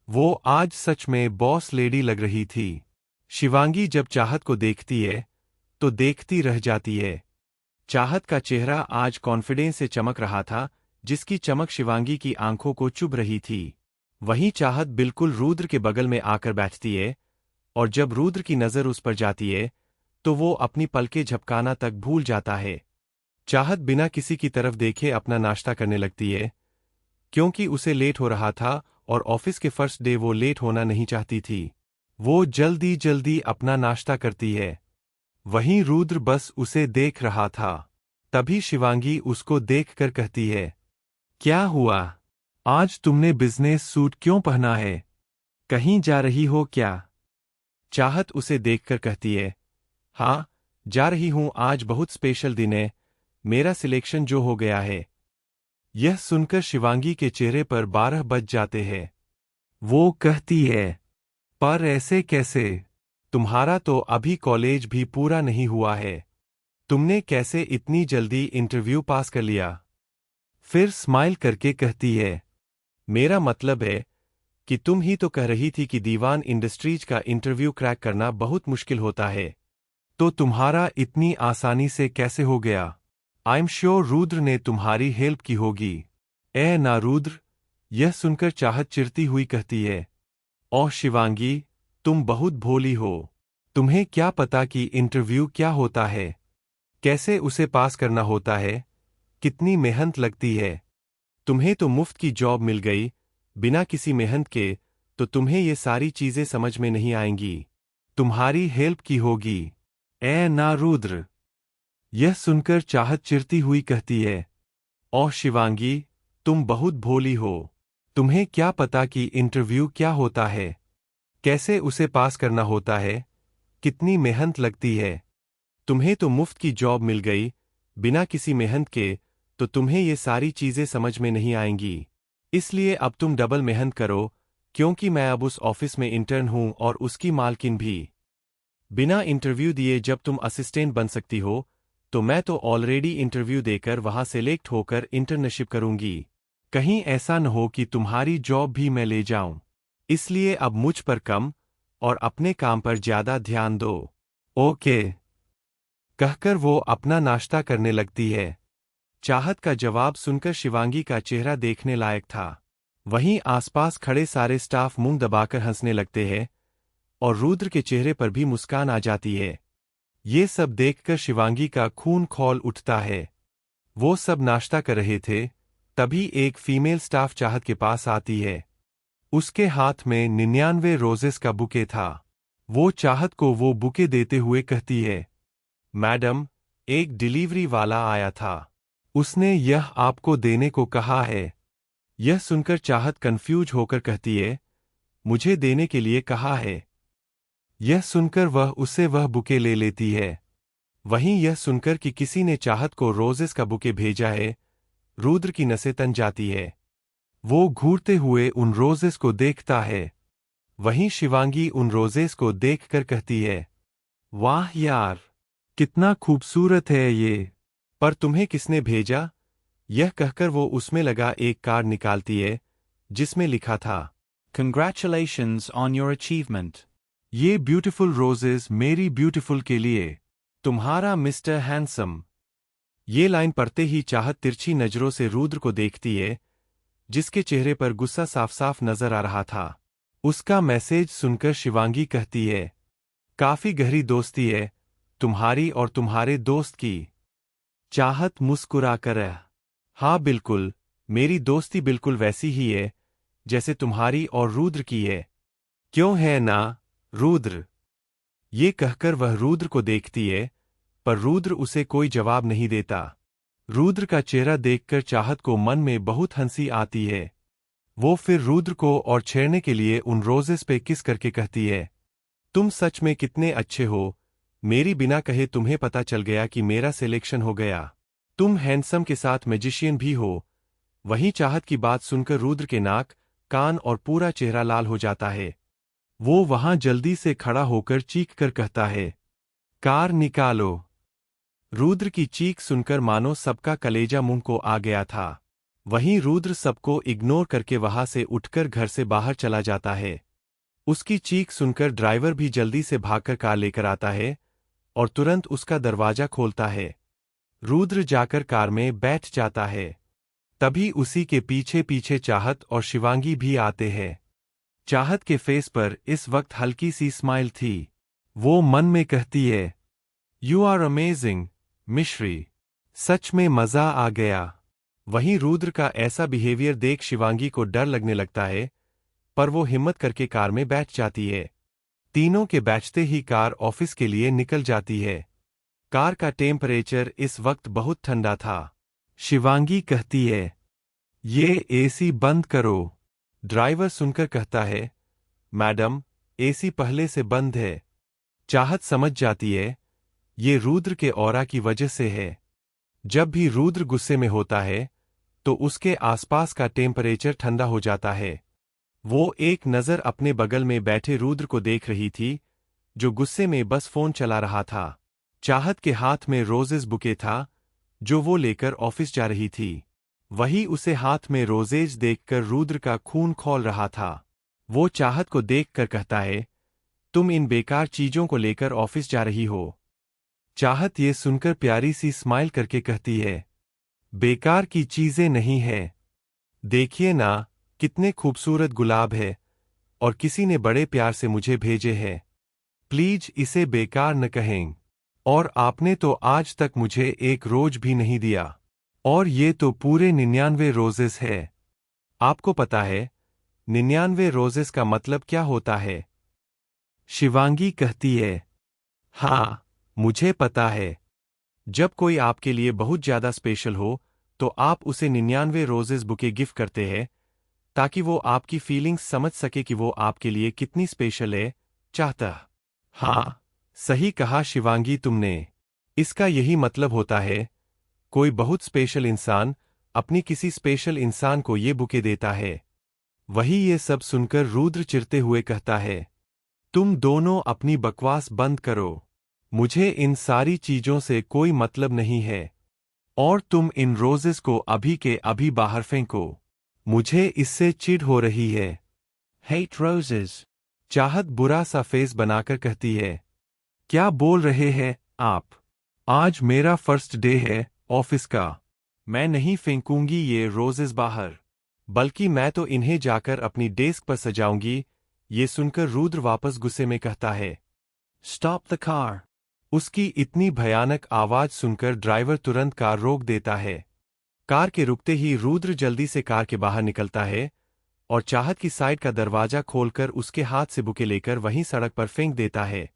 वो आज सच में बॉस लेडी लग रही थी। शिवांगी जब चाहत को देखती है, तो देखती रह जाती है। चाहत का चेहरा आज कॉन्फिडेंस से चमक रहा था, जिसकी चमक शिवांगी की आंखों को चुभ रही थी। वहीं चाहत बिल्कुल रुद्र के बगल में आकर बैठती है, और जब रुद्र की नजर उस पर जाती है, तो वो अपनी पलकें झपकाना तक भूल जाता है। चाहत बिना किसी की तरफ देखे अपना नाश्ता करने लगती है, क्योंकि उसे लेट हो रहा था और ऑफिस के फर्स्ट डे वो लेट होना नहीं चाहती थी। वो जल्दी जल्दी अपना नाश्ता करती है। वहीं रुद्र बस उसे देख रहा था। तभी शिवांगी उसको देखकर कहती है, क्या हुआ? आज तुमने बिजनेस सूट क्यों पहना है? कहीं जा रही हो क्या? चाहत उसे देखकर कहती है, हाँ, जा रही हूं, आज बहुत स्पेशल दिन है, मेरा सिलेक्शन जो हो गया है। यह सुनकर शिवांगी के चेहरे पर 12 बज जाते हैं। वो कहती है, पर ऐसे कैसे? तुम्हारा तो अभी कॉलेज भी पूरा नहीं हुआ है। तुमने कैसे इतनी जल्दी इंटरव्यू पास कर लिया? फिर स्माइल करके कहती है, मेरा मतलब है कि तुम ही तो कह रही थी कि दीवान इंडस्ट्रीज का इंटरव्यू क्रैक करना बहुत मुश्किल होता है, तो तुम्हारा इतनी आसानी से कैसे हो गया? आई एम श्योर रुद्र ने तुम्हारी हेल्प की होगी। ए ना रुद्र, यह सुनकर चाहत चिढ़ती हुई कहती है, ओह शिवांगी, तुम बहुत भोली हो। तुम्हें क्या पता कि इंटरव्यू क्या होता है, कैसे उसे पास करना होता है, कितनी मेहनत लगती है। तुम्हें तो मुफ्त की जॉब मिल गई, बिना किसी मेहनत के, तो तुम्हें ये सारी चीजें समझ में नहीं आएंगी। तुम्हारी हेल्प की होगी। ए ना रुद्र, यह सुनकर चाहत चिढ़ती हुई कहती है, ओह शिवांगी, तुम बहुत भोली हो। तुम्हें क्या पता कि इंटरव्यू क्या होता है, कैसे उसे पास करना होता है, कितनी मेहनत लगती है। तुम्हें तो मुफ्त की जॉब मिल गई, बिना किसी मेहनत के, तो तुम्हें ये सारी चीजें समझ में नहीं आएंगी। इसलिए अब तुम डबल मेहनत करो, क्योंकि मैं अब उस ऑफिस में इंटर्न हूं और उसकी मालकिन भी। बिना इंटरव्यू दिए जब तुम असिस्टेंट बन सकती हो, तो मैं तो ऑलरेडी इंटरव्यू देकर वहां सेलेक्ट होकर इंटर्नशिप करूंगी। कहीं ऐसा न हो कि तुम्हारी जॉब भी मैं ले जाऊं। इसलिए अब मुझ पर कम और अपने काम पर ज्यादा ध्यान दो। ओके, कहकर वो अपना नाश्ता करने लगती है। चाहत का जवाब सुनकर शिवांगी का चेहरा देखने लायक था। वहीं आसपास खड़े सारे स्टाफ मुंह दबाकर हंसने लगते हैं और रुद्र के चेहरे पर भी मुस्कान आ जाती है। ये सब देखकर शिवांगी का खून खौल उठता है। वो सब नाश्ता कर रहे थे, तभी एक फीमेल स्टाफ चाहत के पास आती है। उसके हाथ में 99 रोजेस का बुके था। वो चाहत को वो बुके देते हुए कहती है, मैडम, एक डिलीवरी वाला आया था, उसने यह आपको देने को कहा है। यह सुनकर चाहत कंफ्यूज होकर कहती है, मुझे देने के लिए कहा है। यह सुनकर वह बुके ले लेती है। वहीं यह सुनकर कि किसी ने चाहत को रोजेस का बुके भेजा है, रुद्र की नसें तन जाती है। वो घूरते हुए उन रोजेस को देखता है। वहीं शिवांगी उन रोजेस को देखकर कहती है, वाह यार, कितना खूबसूरत है ये। पर तुम्हें किसने भेजा? यह कहकर वो उसमें लगा एक कार्ड निकालती है, जिसमें लिखा था, Congratulations on your achievement. ये ब्यूटीफुल रोजेस मेरी ब्यूटीफुल के लिए, तुम्हारा मिस्टर हैंडसम। ये लाइन पढ़ते ही चाहत तिरछी नजरों से रुद्र को देखती है, जिसके चेहरे पर गुस्सा साफ साफ नजर आ रहा था। उसका मैसेज सुनकर शिवांगी कहती है, काफी गहरी दोस्ती है तुम्हारी और तुम्हारे दोस्त की। चाहत मुस्कुराकर, हाँ बिल्कुल, मेरी दोस्ती बिल्कुल वैसी ही है जैसे तुम्हारी और रुद्र की है। क्यों है ना, रुद्र? ये कहकर वह रुद्र को देखती है, पर रुद्र उसे कोई जवाब नहीं देता। रुद्र का चेहरा देखकर चाहत को मन में बहुत हंसी आती है। वो फिर रुद्र को और छेड़ने के लिए उन रोजेस पे किस करके कहती है, तुम सच में कितने अच्छे हो, मेरी बिना कहे तुम्हें पता चल गया कि मेरा सिलेक्शन हो गया। तुम हैंडसम के साथ मैजिशियन भी हो। वहीं चाहत की बात सुनकर रुद्र के नाक, कान और पूरा चेहरा लाल हो जाता है। वो वहां जल्दी से खड़ा होकर चीख कर कहता है, कार निकालो। रुद्र की चीख सुनकर मानो सबका कलेजा मुंह को आ गया था। वहीं रुद्र सबको इग्नोर करके वहां से उठकर घर से बाहर चला जाता है। उसकी चीख सुनकर ड्राइवर भी जल्दी से भागकर कार लेकर आता है और तुरंत उसका दरवाजा खोलता है। रुद्र जाकर कार में बैठ जाता है। तभी उसी के पीछे पीछे चाहत और शिवांगी भी आते हैं। चाहत के फेस पर इस वक्त हल्की सी स्माइल थी। वो मन में कहती है, यू आर अमेजिंग, मिश्री। सच में मजा आ गया। वहीं रुद्र का ऐसा बिहेवियर देख शिवांगी को डर लगने लगता है, पर वो हिम्मत करके कार में बैठ जाती है। तीनों के बैठते ही कार ऑफिस के लिए निकल जाती है। कार का टेम्परेचर इस वक्त बहुत ठंडा था। शिवांगी कहती है, ये एसी बंद करो। ड्राइवर सुनकर कहता है, मैडम, एसी पहले से बंद है। चाहत समझ जाती है, ये रुद्र के ऑरा की वजह से है। जब भी रुद्र गुस्से में होता है, तो उसके आसपास का टेम्परेचर ठंडा हो जाता है। वो एक नज़र अपने बगल में बैठे रुद्र को देख रही थी, जो गुस्से में बस फोन चला रहा था। चाहत के हाथ में रोजेज बुके था, जो वो लेकर ऑफिस जा रही थी। वही उसे हाथ में रोजेज देखकर रुद्र का खून खौल रहा था। वो चाहत को देखकर कहता है, तुम इन बेकार चीजों को लेकर ऑफिस जा रही हो। चाहत ये सुनकर प्यारी सी स्माइल करके कहती है, बेकार की चीजें नहीं है। देखिए ना, कितने खूबसूरत गुलाब है, और किसी ने बड़े प्यार से मुझे भेजे हैं। प्लीज इसे बेकार न कहें। और आपने तो आज तक मुझे एक रोज भी नहीं दिया। और ये तो पूरे 99 रोजेस है। आपको पता है 99 रोजेस का मतलब क्या होता है? शिवांगी कहती है, हाँ, मुझे पता है। जब कोई आपके लिए बहुत ज्यादा स्पेशल हो, तो आप उसे 99 रोजेस बुके गिफ्ट करते हैं, ताकि वो आपकी फीलिंग्स समझ सके कि वो आपके लिए कितनी स्पेशल है। चाहता, हाँ, सही कहा शिवांगी तुमने। इसका यही मतलब होता है, कोई बहुत स्पेशल इंसान अपनी किसी स्पेशल इंसान को ये बुके देता है। वही ये सब सुनकर रुद्र चिढ़ते हुए कहता है, तुम दोनों अपनी बकवास बंद करो। मुझे इन सारी चीजों से कोई मतलब नहीं है। और तुम इन रोजेस को अभी के अभी बाहर फेंको। मुझे इससे चिढ़ हो रही है। Hate roses. चाहत बुरा सा फेस बनाकर कहती है, क्या बोल रहे हैं आप? आज मेरा फर्स्ट डे है ऑफिस का। मैं नहीं फेंकूंगी ये रोजेस बाहर, बल्कि मैं तो इन्हें जाकर अपनी डेस्क पर सजाऊंगी। ये सुनकर रुद्र वापस गुस्से में कहता है, Stop the car. उसकी इतनी भयानक आवाज सुनकर ड्राइवर तुरंत कार रोक देता है। कार के रुकते ही रुद्र जल्दी से कार के बाहर निकलता है और चाहत की साइड का दरवाजा खोलकर उसके हाथ से बुके लेकर वहीं सड़क पर फेंक देता है।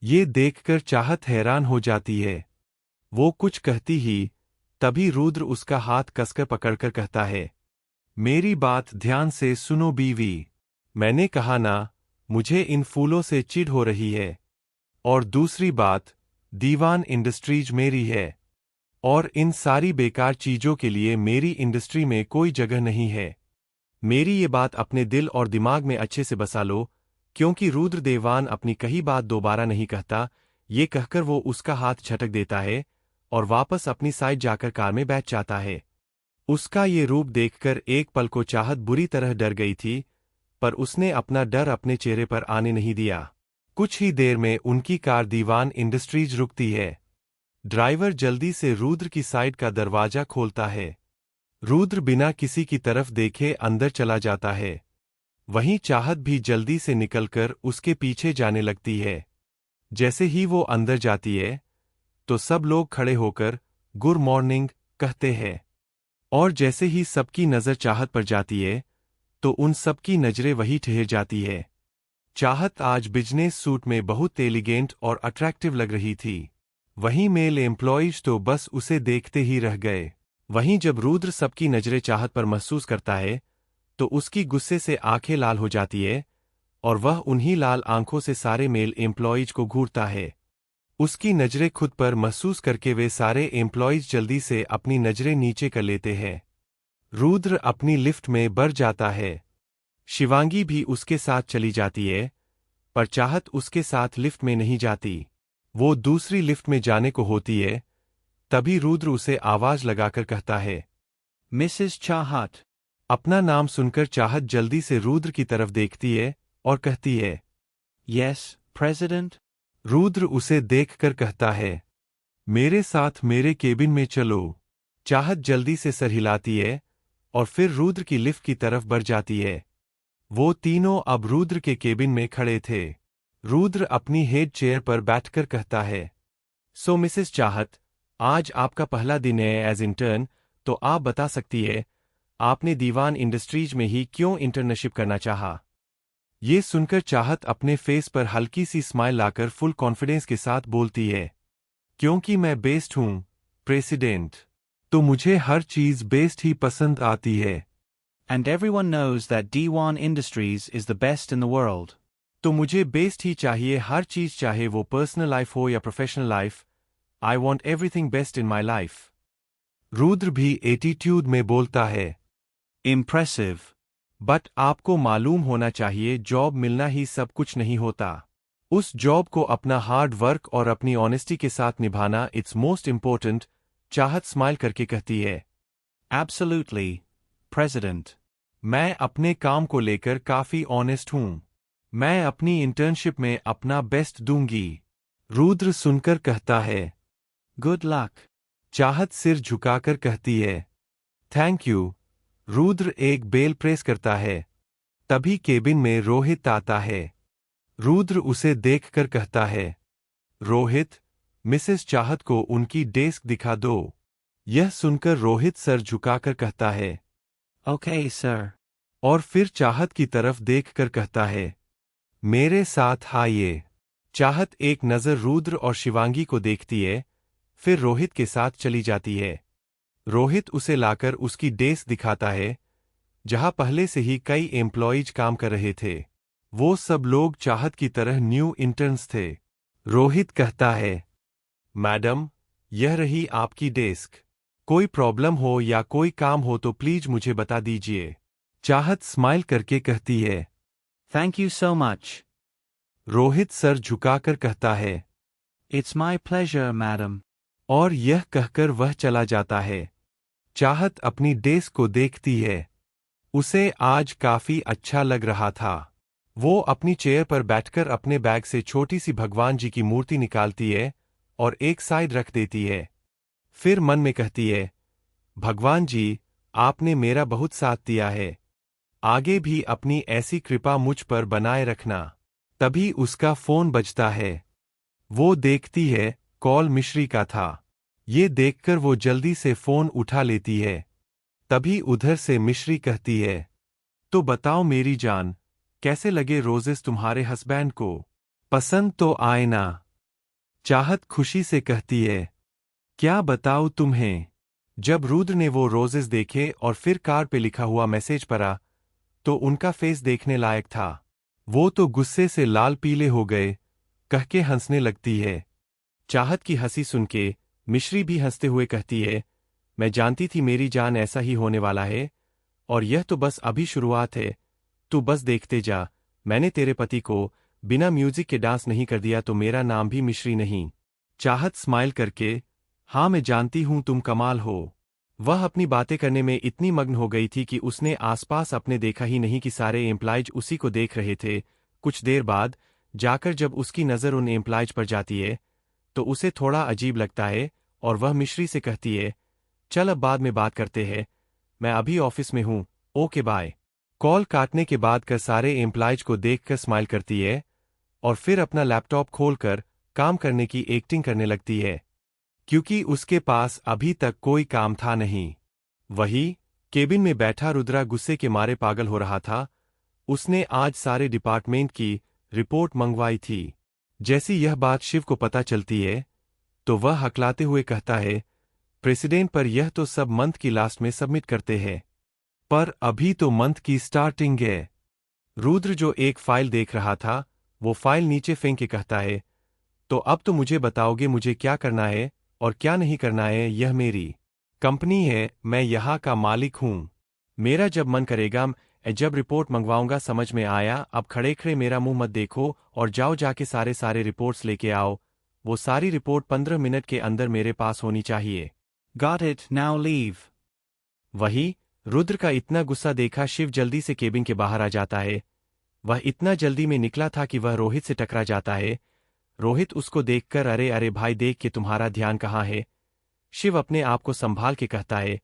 ये देखकर चाहत हैरान हो जाती है। वो कुछ कहती ही तभी रुद्र उसका हाथ कसकर पकड़कर कहता है, मेरी बात ध्यान से सुनो बीवी। मैंने कहा ना, मुझे इन फूलों से चिढ़ हो रही है। और दूसरी बात, दीवान इंडस्ट्रीज मेरी है, और इन सारी बेकार चीजों के लिए मेरी इंडस्ट्री में कोई जगह नहीं है। मेरी ये बात अपने दिल और दिमाग में अच्छे से बसा लो, क्योंकि रुद्र देवान अपनी कही बात दोबारा नहीं कहता। ये कहकर वो उसका हाथ झटक देता है और वापस अपनी साइड जाकर कार में बैठ जाता है। उसका ये रूप देखकर एक पल को चाहत बुरी तरह डर गई थी, पर उसने अपना डर अपने चेहरे पर आने नहीं दिया। कुछ ही देर में उनकी कार दीवान इंडस्ट्रीज रुकती है। ड्राइवर जल्दी से रुद्र की साइड का दरवाजा खोलता है। रुद्र बिना किसी की तरफ देखे अंदर चला जाता है। वहीं चाहत भी जल्दी से निकलकर उसके पीछे जाने लगती है। जैसे ही वो अंदर जाती है, तो सब लोग खड़े होकर गुड मॉर्निंग कहते हैं। और जैसे ही सबकी नज़र चाहत पर जाती है, तो उन सबकी नजरें वही ठहर जाती है। चाहत आज बिजनेस सूट में बहुत एलिगेंट और अट्रैक्टिव लग रही थी। वहीं मेल एम्प्लॉइज तो बस उसे देखते ही रह गए। वहीं जब रुद्र सबकी नजरें चाहत पर महसूस करता है, तो उसकी गुस्से से आंखें लाल हो जाती है, और वह उन्हीं लाल आंखों से सारे मेल एम्प्लॉइज को घूरता है। उसकी नजरें खुद पर महसूस करके वे सारे एम्प्लॉइज जल्दी से अपनी नजरें नीचे कर लेते हैं। रुद्र अपनी लिफ्ट में बढ़ जाता है। शिवांगी भी उसके साथ चली जाती है, पर चाहत उसके साथ लिफ्ट में नहीं जाती। वो दूसरी लिफ्ट में जाने को होती है, तभी रुद्र उसे आवाज लगाकर कहता है, Mrs. Chahat. अपना नाम सुनकर चाहत जल्दी से रुद्र की तरफ देखती है और कहती है, Yes, President. रुद्र उसे देखकर कहता है, मेरे साथ मेरे केबिन में चलो। चाहत जल्दी से सर हिलाती है और फिर रुद्र की लिफ्ट की तरफ बढ़ जाती है। वो तीनों अब रुद्र के केबिन में खड़े थे। रुद्र अपनी हेड चेयर पर बैठकर कहता है, सो मिसेस चाहत, आज आपका पहला दिन है एज इंटर्न, तो आप बता सकती है आपने दीवान इंडस्ट्रीज में ही क्यों इंटर्नशिप करना चाहा। ये सुनकर चाहत अपने फेस पर हल्की सी स्माइल लाकर फुल कॉन्फिडेंस के साथ बोलती है, क्योंकि मैं बेस्ट हूँ प्रेसिडेंट, तो मुझे हर चीज बेस्ट ही पसंद आती है। And everyone knows that D1 Industries is the best in the world. तो मुझे बेस्ट ही चाहिए हर चीज, चाहे वो पर्सनल लाइफ हो या professional life. I want everything best in my life. Rudra भी एटीट्यूड में बोलता है, Impressive. बट आपको मालूम होना चाहिए जॉब मिलना ही सब कुछ नहीं होता। उस जॉब को अपना हार्ड वर्क और अपनी ऑनेस्टी के साथ निभाना इट्स मोस्ट इम्पोर्टेंट। चाहत स्माइल करके कहती है, Absolutely, President. मैं अपने काम को लेकर काफी ऑनेस्ट हूँ। मैं अपनी इंटर्नशिप में अपना बेस्ट दूंगी। रुद्र सुनकर कहता है, Good luck. चाहत सिर झुकाकर कहती है, थैंक यू। रुद्र एक बेल प्रेस करता है। तभी केबिन में रोहित आता है। रुद्र उसे देखकर कहता है, रोहित, मिसेस चाहत को उनकी डेस्क दिखा दो। यह सुनकर रोहित सर झुकाकर कहता है, Okay, sir. और फिर चाहत की तरफ देखकर कहता है, मेरे साथ आइए। चाहत एक नज़र रुद्र और शिवांगी को देखती है, फिर रोहित के साथ चली जाती है। रोहित उसे लाकर उसकी डेस्क दिखाता है, जहां पहले से ही कई एम्प्लॉयज काम कर रहे थे। वो सब लोग चाहत की तरह न्यू इंटर्न्स थे। रोहित कहता है, मैडम, यह रही आपकी डेस्क। कोई प्रॉब्लम हो या कोई काम हो तो प्लीज मुझे बता दीजिए। चाहत स्माइल करके कहती है, Thank you so much. Rohit sir झुकाकर कहता है, It's my pleasure, madam. और यह कहकर वह चला जाता है। चाहत अपनी डेस्क को देखती है। उसे आज काफी अच्छा लग रहा था। वो अपनी चेयर पर बैठकर अपने बैग से छोटी सी भगवान जी की मूर्ति निकालती है और एक साइड रख देती है। फिर मन में कहती है, भगवान जी, आपने मेरा बहुत साथ दिया है। आगे भी अपनी ऐसी कृपा मुझ पर बनाए रखना। तभी उसका फोन बजता है। वो देखती है, कॉल मिश्री का था। ये देखकर वो जल्दी से फोन उठा लेती है। तभी उधर से मिश्री कहती है, तो बताओ मेरी जान, कैसे लगे रोजेस तुम्हारे हस्बैंड को? पसंद तो आए ना? चाहत खुशी से कहती है, क्या बताऊं तुम्हें? जब रुद्र ने वो रोजेस देखे और फिर कार्ड पे लिखा हुआ मैसेज पढ़ा, तो उनका फेस देखने लायक था। वो तो गुस्से से लाल पीले हो गए, कह के हंसने लगती है। चाहत की हंसी सुन के मिश्री भी हंसते हुए कहती है, मैं जानती थी मेरी जान ऐसा ही होने वाला है, और यह तो बस अभी शुरुआत है। तू बस देखते जा, मैंने तेरे पति को बिना म्यूजिक के डांस नहीं कर दिया तो मेरा नाम भी मिश्री नहीं। चाहत स्माइल करके, हाँ मैं जानती हूँ तुम कमाल हो। वह अपनी बातें करने में इतनी मग्न हो गई थी कि उसने आसपास अपने देखा ही नहीं कि सारे एम्प्लॉयज उसी को देख रहे थे। कुछ देर बाद जाकर जब उसकी नज़र उन एम्प्लॉयज पर जाती है, तो उसे थोड़ा अजीब लगता है और वह मिश्री से कहती है, चल अब बाद में बात करते हैं, मैं अभी ऑफिस में हूँ, ओके बाय। कॉल काटने के बाद कर सारे एम्प्लॉयज को देखकर स्माइल करती है और फिर अपना लैपटॉप खोलकर काम करने की एक्टिंग करने लगती है, क्योंकि उसके पास अभी तक कोई काम था नहीं। वही केबिन में बैठा रुद्रा गुस्से के मारे पागल हो रहा था। उसने आज सारे डिपार्टमेंट की रिपोर्ट मंगवाई थी। जैसी यह बात शिव को पता चलती है, तो वह हकलाते हुए कहता है, प्रेसिडेंट पर यह तो सब मंथ की लास्ट में सबमिट करते हैं, पर अभी तो मंथ की स्टार्टिंग है। रुद्र जो एक फाइल देख रहा था, वो फाइल नीचे फेंक के कहता है, तो अब तो मुझे बताओगे मुझे क्या करना है और क्या नहीं करना है? यह मेरी कंपनी है, मैं यहाँ का मालिक हूँ। मेरा जब मन करेगा जब रिपोर्ट मंगवाऊंगा। समझ में आया? अब खड़े खड़े मेरा मुंह मत देखो और जाओ जाके सारे रिपोर्ट्स लेके आओ। वो सारी रिपोर्ट 15 मिनट के अंदर मेरे पास होनी चाहिए। Got it, now leave. वही रुद्र का इतना गुस्सा देखा शिव जल्दी से केबिन के बाहर आ जाता है। वह इतना जल्दी में निकला था कि वह रोहित से टकरा जाता है। रोहित उसको देखकर, अरे अरे भाई, देख के तुम्हारा ध्यान कहाँ है? शिव अपने आप को संभाल के कहता है,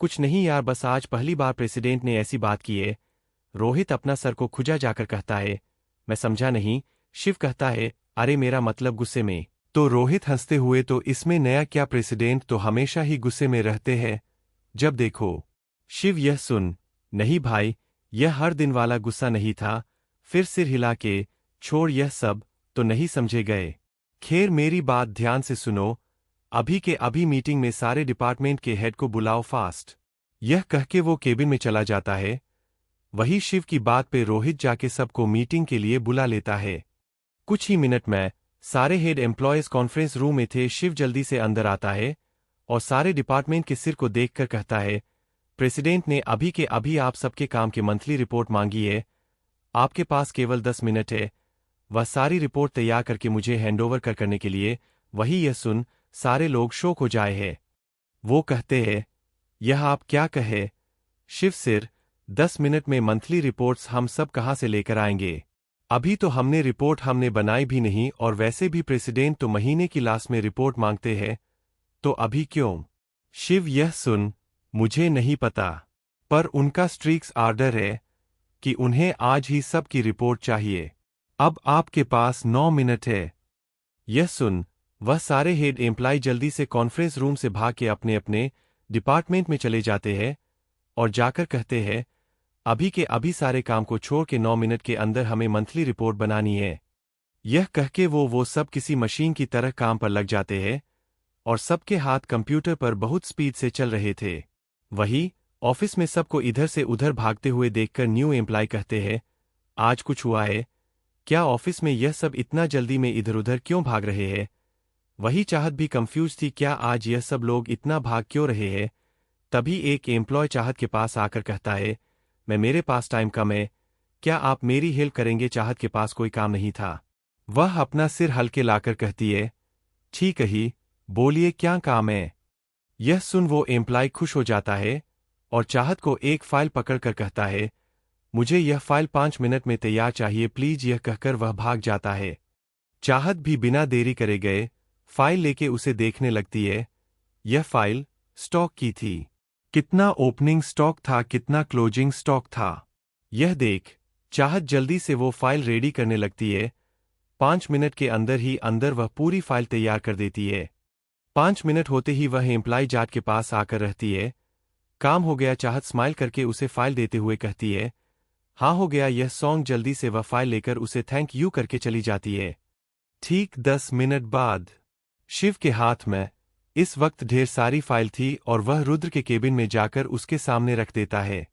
कुछ नहीं यार, बस आज पहली बार प्रेसिडेंट ने ऐसी बात की है। रोहित अपना सर को खुजा जाकर कहता है, मैं समझा नहीं। शिव कहता है, अरे मेरा मतलब गुस्से में। तो रोहित हंसते हुए, तो इसमें नया क्या, प्रेसिडेंट तो हमेशा ही गुस्से में रहते हैं जब देखो। शिव, यह सुन, नहीं भाई, यह हर दिन वाला गुस्सा नहीं था। फिर सिर हिला के, छोड़ यह सब, तो नहीं समझे गए। खैर मेरी बात ध्यान से सुनो, अभी के अभी मीटिंग में सारे डिपार्टमेंट के हेड को बुलाओ फास्ट। यह कह के वो केबिन में चला जाता है। वही शिव की बात पे रोहित जाके सबको मीटिंग के लिए बुला लेता है। कुछ ही मिनट में सारे हेड एम्प्लॉयज कॉन्फ्रेंस रूम में थे। शिव जल्दी से अंदर आता है और सारे डिपार्टमेंट के सिर को देखकर कहता है, प्रेसिडेंट ने अभी के अभी आप सबके काम की मंथली रिपोर्ट मांगी है। आपके पास केवल 10 मिनट है वह सारी रिपोर्ट तैयार करके मुझे हैंडओवर करने के लिए। वही यह सुन सारे लोग शौक हो जाए हैं। वो कहते हैं, यह आप क्या कहे शिव सिर, 10 मिनट में मंथली रिपोर्ट्स हम सब कहाँ से लेकर आएंगे? अभी तो हमने रिपोर्ट हमने बनाई भी नहीं, और वैसे भी प्रेसिडेंट तो महीने की लास्ट में रिपोर्ट मांगते हैं, तो अभी क्यों? शिव, यह सुन, मुझे नहीं पता, पर उनका स्ट्रिक्ट आर्डर है कि उन्हें आज ही सब की रिपोर्ट चाहिए। अब आपके पास 9 मिनट है। यह सुन, वह सारे हेड एम्प्लॉय जल्दी से कॉन्फ्रेंस रूम से भाग के अपने अपने डिपार्टमेंट में चले जाते हैं और जाकर कहते हैं, अभी के अभी सारे काम को छोड़ के 9 मिनट के अंदर हमें मंथली रिपोर्ट बनानी है। यह कह के वो सब किसी मशीन की तरह काम पर लग जाते हैं और सबके हाथ कंप्यूटर पर बहुत स्पीड से चल रहे थे। वही ऑफिस में सबको इधर से उधर भागते हुए देखकर न्यू एम्प्लॉय कहते हैं, आज कुछ हुआ है क्या? ऑफिस में यह सब इतना जल्दी में इधर उधर क्यों भाग रहे हैं? वही चाहत भी कंफ्यूज थी, क्या आज यह सब लोग इतना भाग क्यों रहे हैं? तभी एक एम्प्लॉय चाहत के पास आकर कहता है, मैं मेरे पास टाइम कम है, क्या आप मेरी हेल्प करेंगे? चाहत के पास कोई काम नहीं था। वह अपना सिर हल्के लाकर कहती है, ठीक ही, बोलिए क्या काम है? यह सुन वो एम्प्लॉय खुश हो जाता है और चाहत को एक फाइल पकड़कर कहता है, मुझे यह फाइल 5 मिनट में तैयार चाहिए प्लीज। यह कहकर वह भाग जाता है। चाहत भी बिना देरी करे गए फाइल लेके उसे देखने लगती है। यह फाइल स्टॉक की थी। कितना ओपनिंग स्टॉक था, कितना क्लोजिंग स्टॉक था, यह देख चाहत जल्दी से वो फाइल रेडी करने लगती है। 5 मिनट के अंदर ही अंदर वह पूरी फाइल तैयार कर देती है। 5 मिनट होते ही वह एम्प्लॉय जाट के पास आकर रहती है, काम हो गया? चाहत स्माइल करके उसे फाइल देते हुए कहती है, हाँ हो गया। यह सॉन्ग जल्दी से वह फाइल लेकर उसे थैंक यू करके चली जाती है। ठीक 10 मिनट बाद शिव के हाथ में इस वक्त ढेर सारी फाइल थी और वह रुद्र के केबिन में जाकर उसके सामने रख देता है।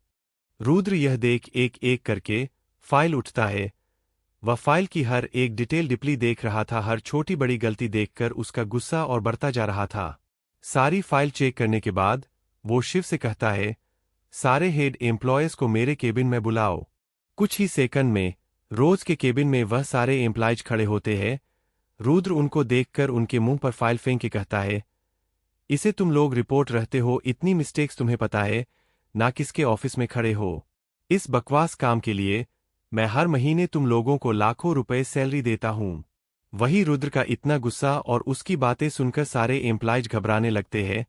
रुद्र यह देख एक एक करके फाइल उठता है। वह फाइल की हर एक डिटेल डिपली देख रहा था। हर छोटी बड़ी गलती देखकर उसका गुस्सा और बढ़ता जा रहा था। सारी फाइल चेक करने के बाद वो शिव से कहता है, सारे हेड एम्प्लॉयज को मेरे केबिन में बुलाओ। कुछ ही सेकंड में रोज के केबिन में वह सारे एम्प्लॉयज खड़े होते हैं। रुद्र उनको देखकर उनके मुंह पर फाइल फेंक के कहता है, इसे तुम लोग रिपोर्ट रहते हो, इतनी मिस्टेक्स तुम्हें पता है ना किसके ऑफिस में खड़े हो? इस बकवास काम के लिए मैं हर महीने तुम लोगों को लाखों रुपए सैलरी देता हूं। वही रुद्र का इतना गुस्सा और उसकी बातें सुनकर सारे एम्प्लॉयज घबराने लगते हैं।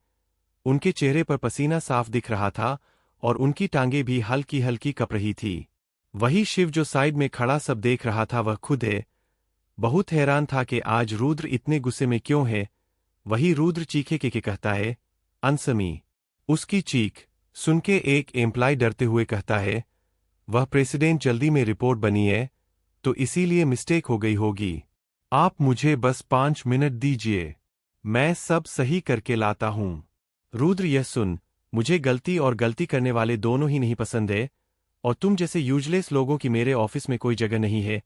उनके चेहरे पर पसीना साफ दिख रहा था और उनकी टांगें भी हल्की हल्की कप रही थी। वही शिव जो साइड में खड़ा सब देख रहा था, वह खुद है बहुत हैरान था कि आज रुद्र इतने गुस्से में क्यों है। वही रुद्र चीखे के कहता है, अनसमी। उसकी चीख सुन के एक एम्प्लॉय डरते हुए कहता है, वह प्रेसिडेंट जल्दी में रिपोर्ट बनी है तो इसीलिए मिस्टेक हो गई होगी। आप मुझे बस 5 मिनट दीजिए, मैं सब सही करके लाता हूं। रुद्र यह सुन, मुझे गलती और गलती करने वाले दोनों ही नहीं पसंद है, और तुम जैसे यूजलेस लोगों की मेरे ऑफिस में कोई जगह नहीं है।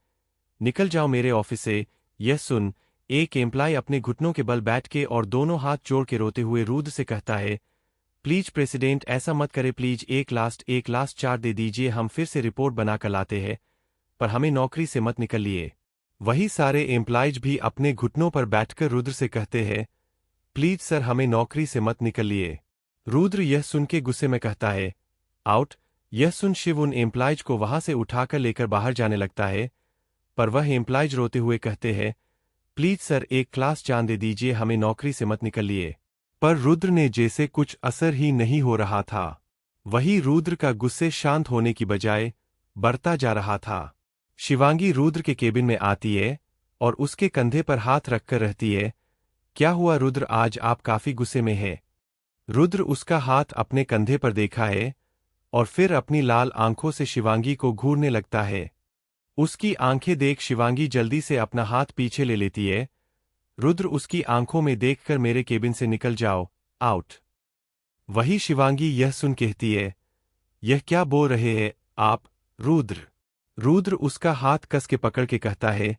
निकल जाओ मेरे ऑफिस से। यह सुन एक एम्प्लॉय अपने घुटनों के बल बैठ के और दोनों हाथ जोड़ के रोते हुए रुद्र से कहता है, प्लीज प्रेसिडेंट ऐसा मत करे प्लीज, एक लास्ट चार्ट दे दीजिए, हम फिर से रिपोर्ट बना कर लाते हैं, पर हमें नौकरी से मत निकलिए। वही सारे एम्प्लॉयज भी अपने घुटनों पर बैठकर रुद्र से कहते हैं, प्लीज सर हमें नौकरी से मत निकलिए। रुद्र यह सुन के गुस्से में कहता है, आउट। यह सुन शिव उन एम्प्लॉयज को वहां से उठाकर लेकर बाहर जाने लगता है, पर वह एम्प्लॉयज रोते हुए कहते हैं, प्लीज सर एक क्लास चांद दे दीजिए, हमें नौकरी से मत निकलिए। पर रुद्र ने जैसे कुछ असर ही नहीं हो रहा था। वही रुद्र का गुस्से शांत होने की बजाय बढ़ता जा रहा था। शिवांगी रुद्र के केबिन में आती है और उसके कंधे पर हाथ रखकर रहती है। क्या हुआ रुद्र, आज आप काफी गुस्से में है? रुद्र उसका हाथ अपने कंधे पर देखा है और फिर अपनी लाल आंखों से शिवांगी को घूरने लगता है। उसकी आंखें देख शिवांगी जल्दी से अपना हाथ पीछे ले लेती है। रुद्र उसकी आंखों में देखकर मेरे केबिन से निकल जाओ, आउट। वही शिवांगी यह सुन कहती है, यह क्या बोल रहे हैं आप, रुद्र? रुद्र उसका हाथ कस के पकड़ के कहता है,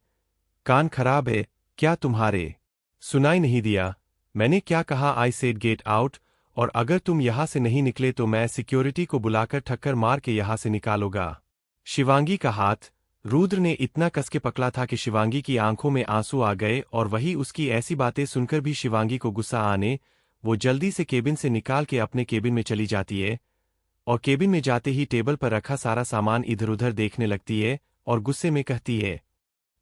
कान खराब है क्या तुम्हारे? सुनाई नहीं दिया? मैंने क्या कहा? आई सेड गेट आउट, और अगर तुम यहां से नहीं निकले तो मैं सिक्योरिटी को बुलाकर ठक्कर मार के यहां से निकालूंगा। शिवांगी का हाथ रुद्र ने इतना कस के पकड़ा था कि शिवांगी की आंखों में आंसू आ गए, और वही उसकी ऐसी बातें सुनकर भी शिवांगी को गुस्सा आने, वो जल्दी से केबिन से निकाल के अपने केबिन में चली जाती है, और केबिन में जाते ही टेबल पर रखा सारा सामान इधर-उधर देखने लगती है और गुस्से में कहती है,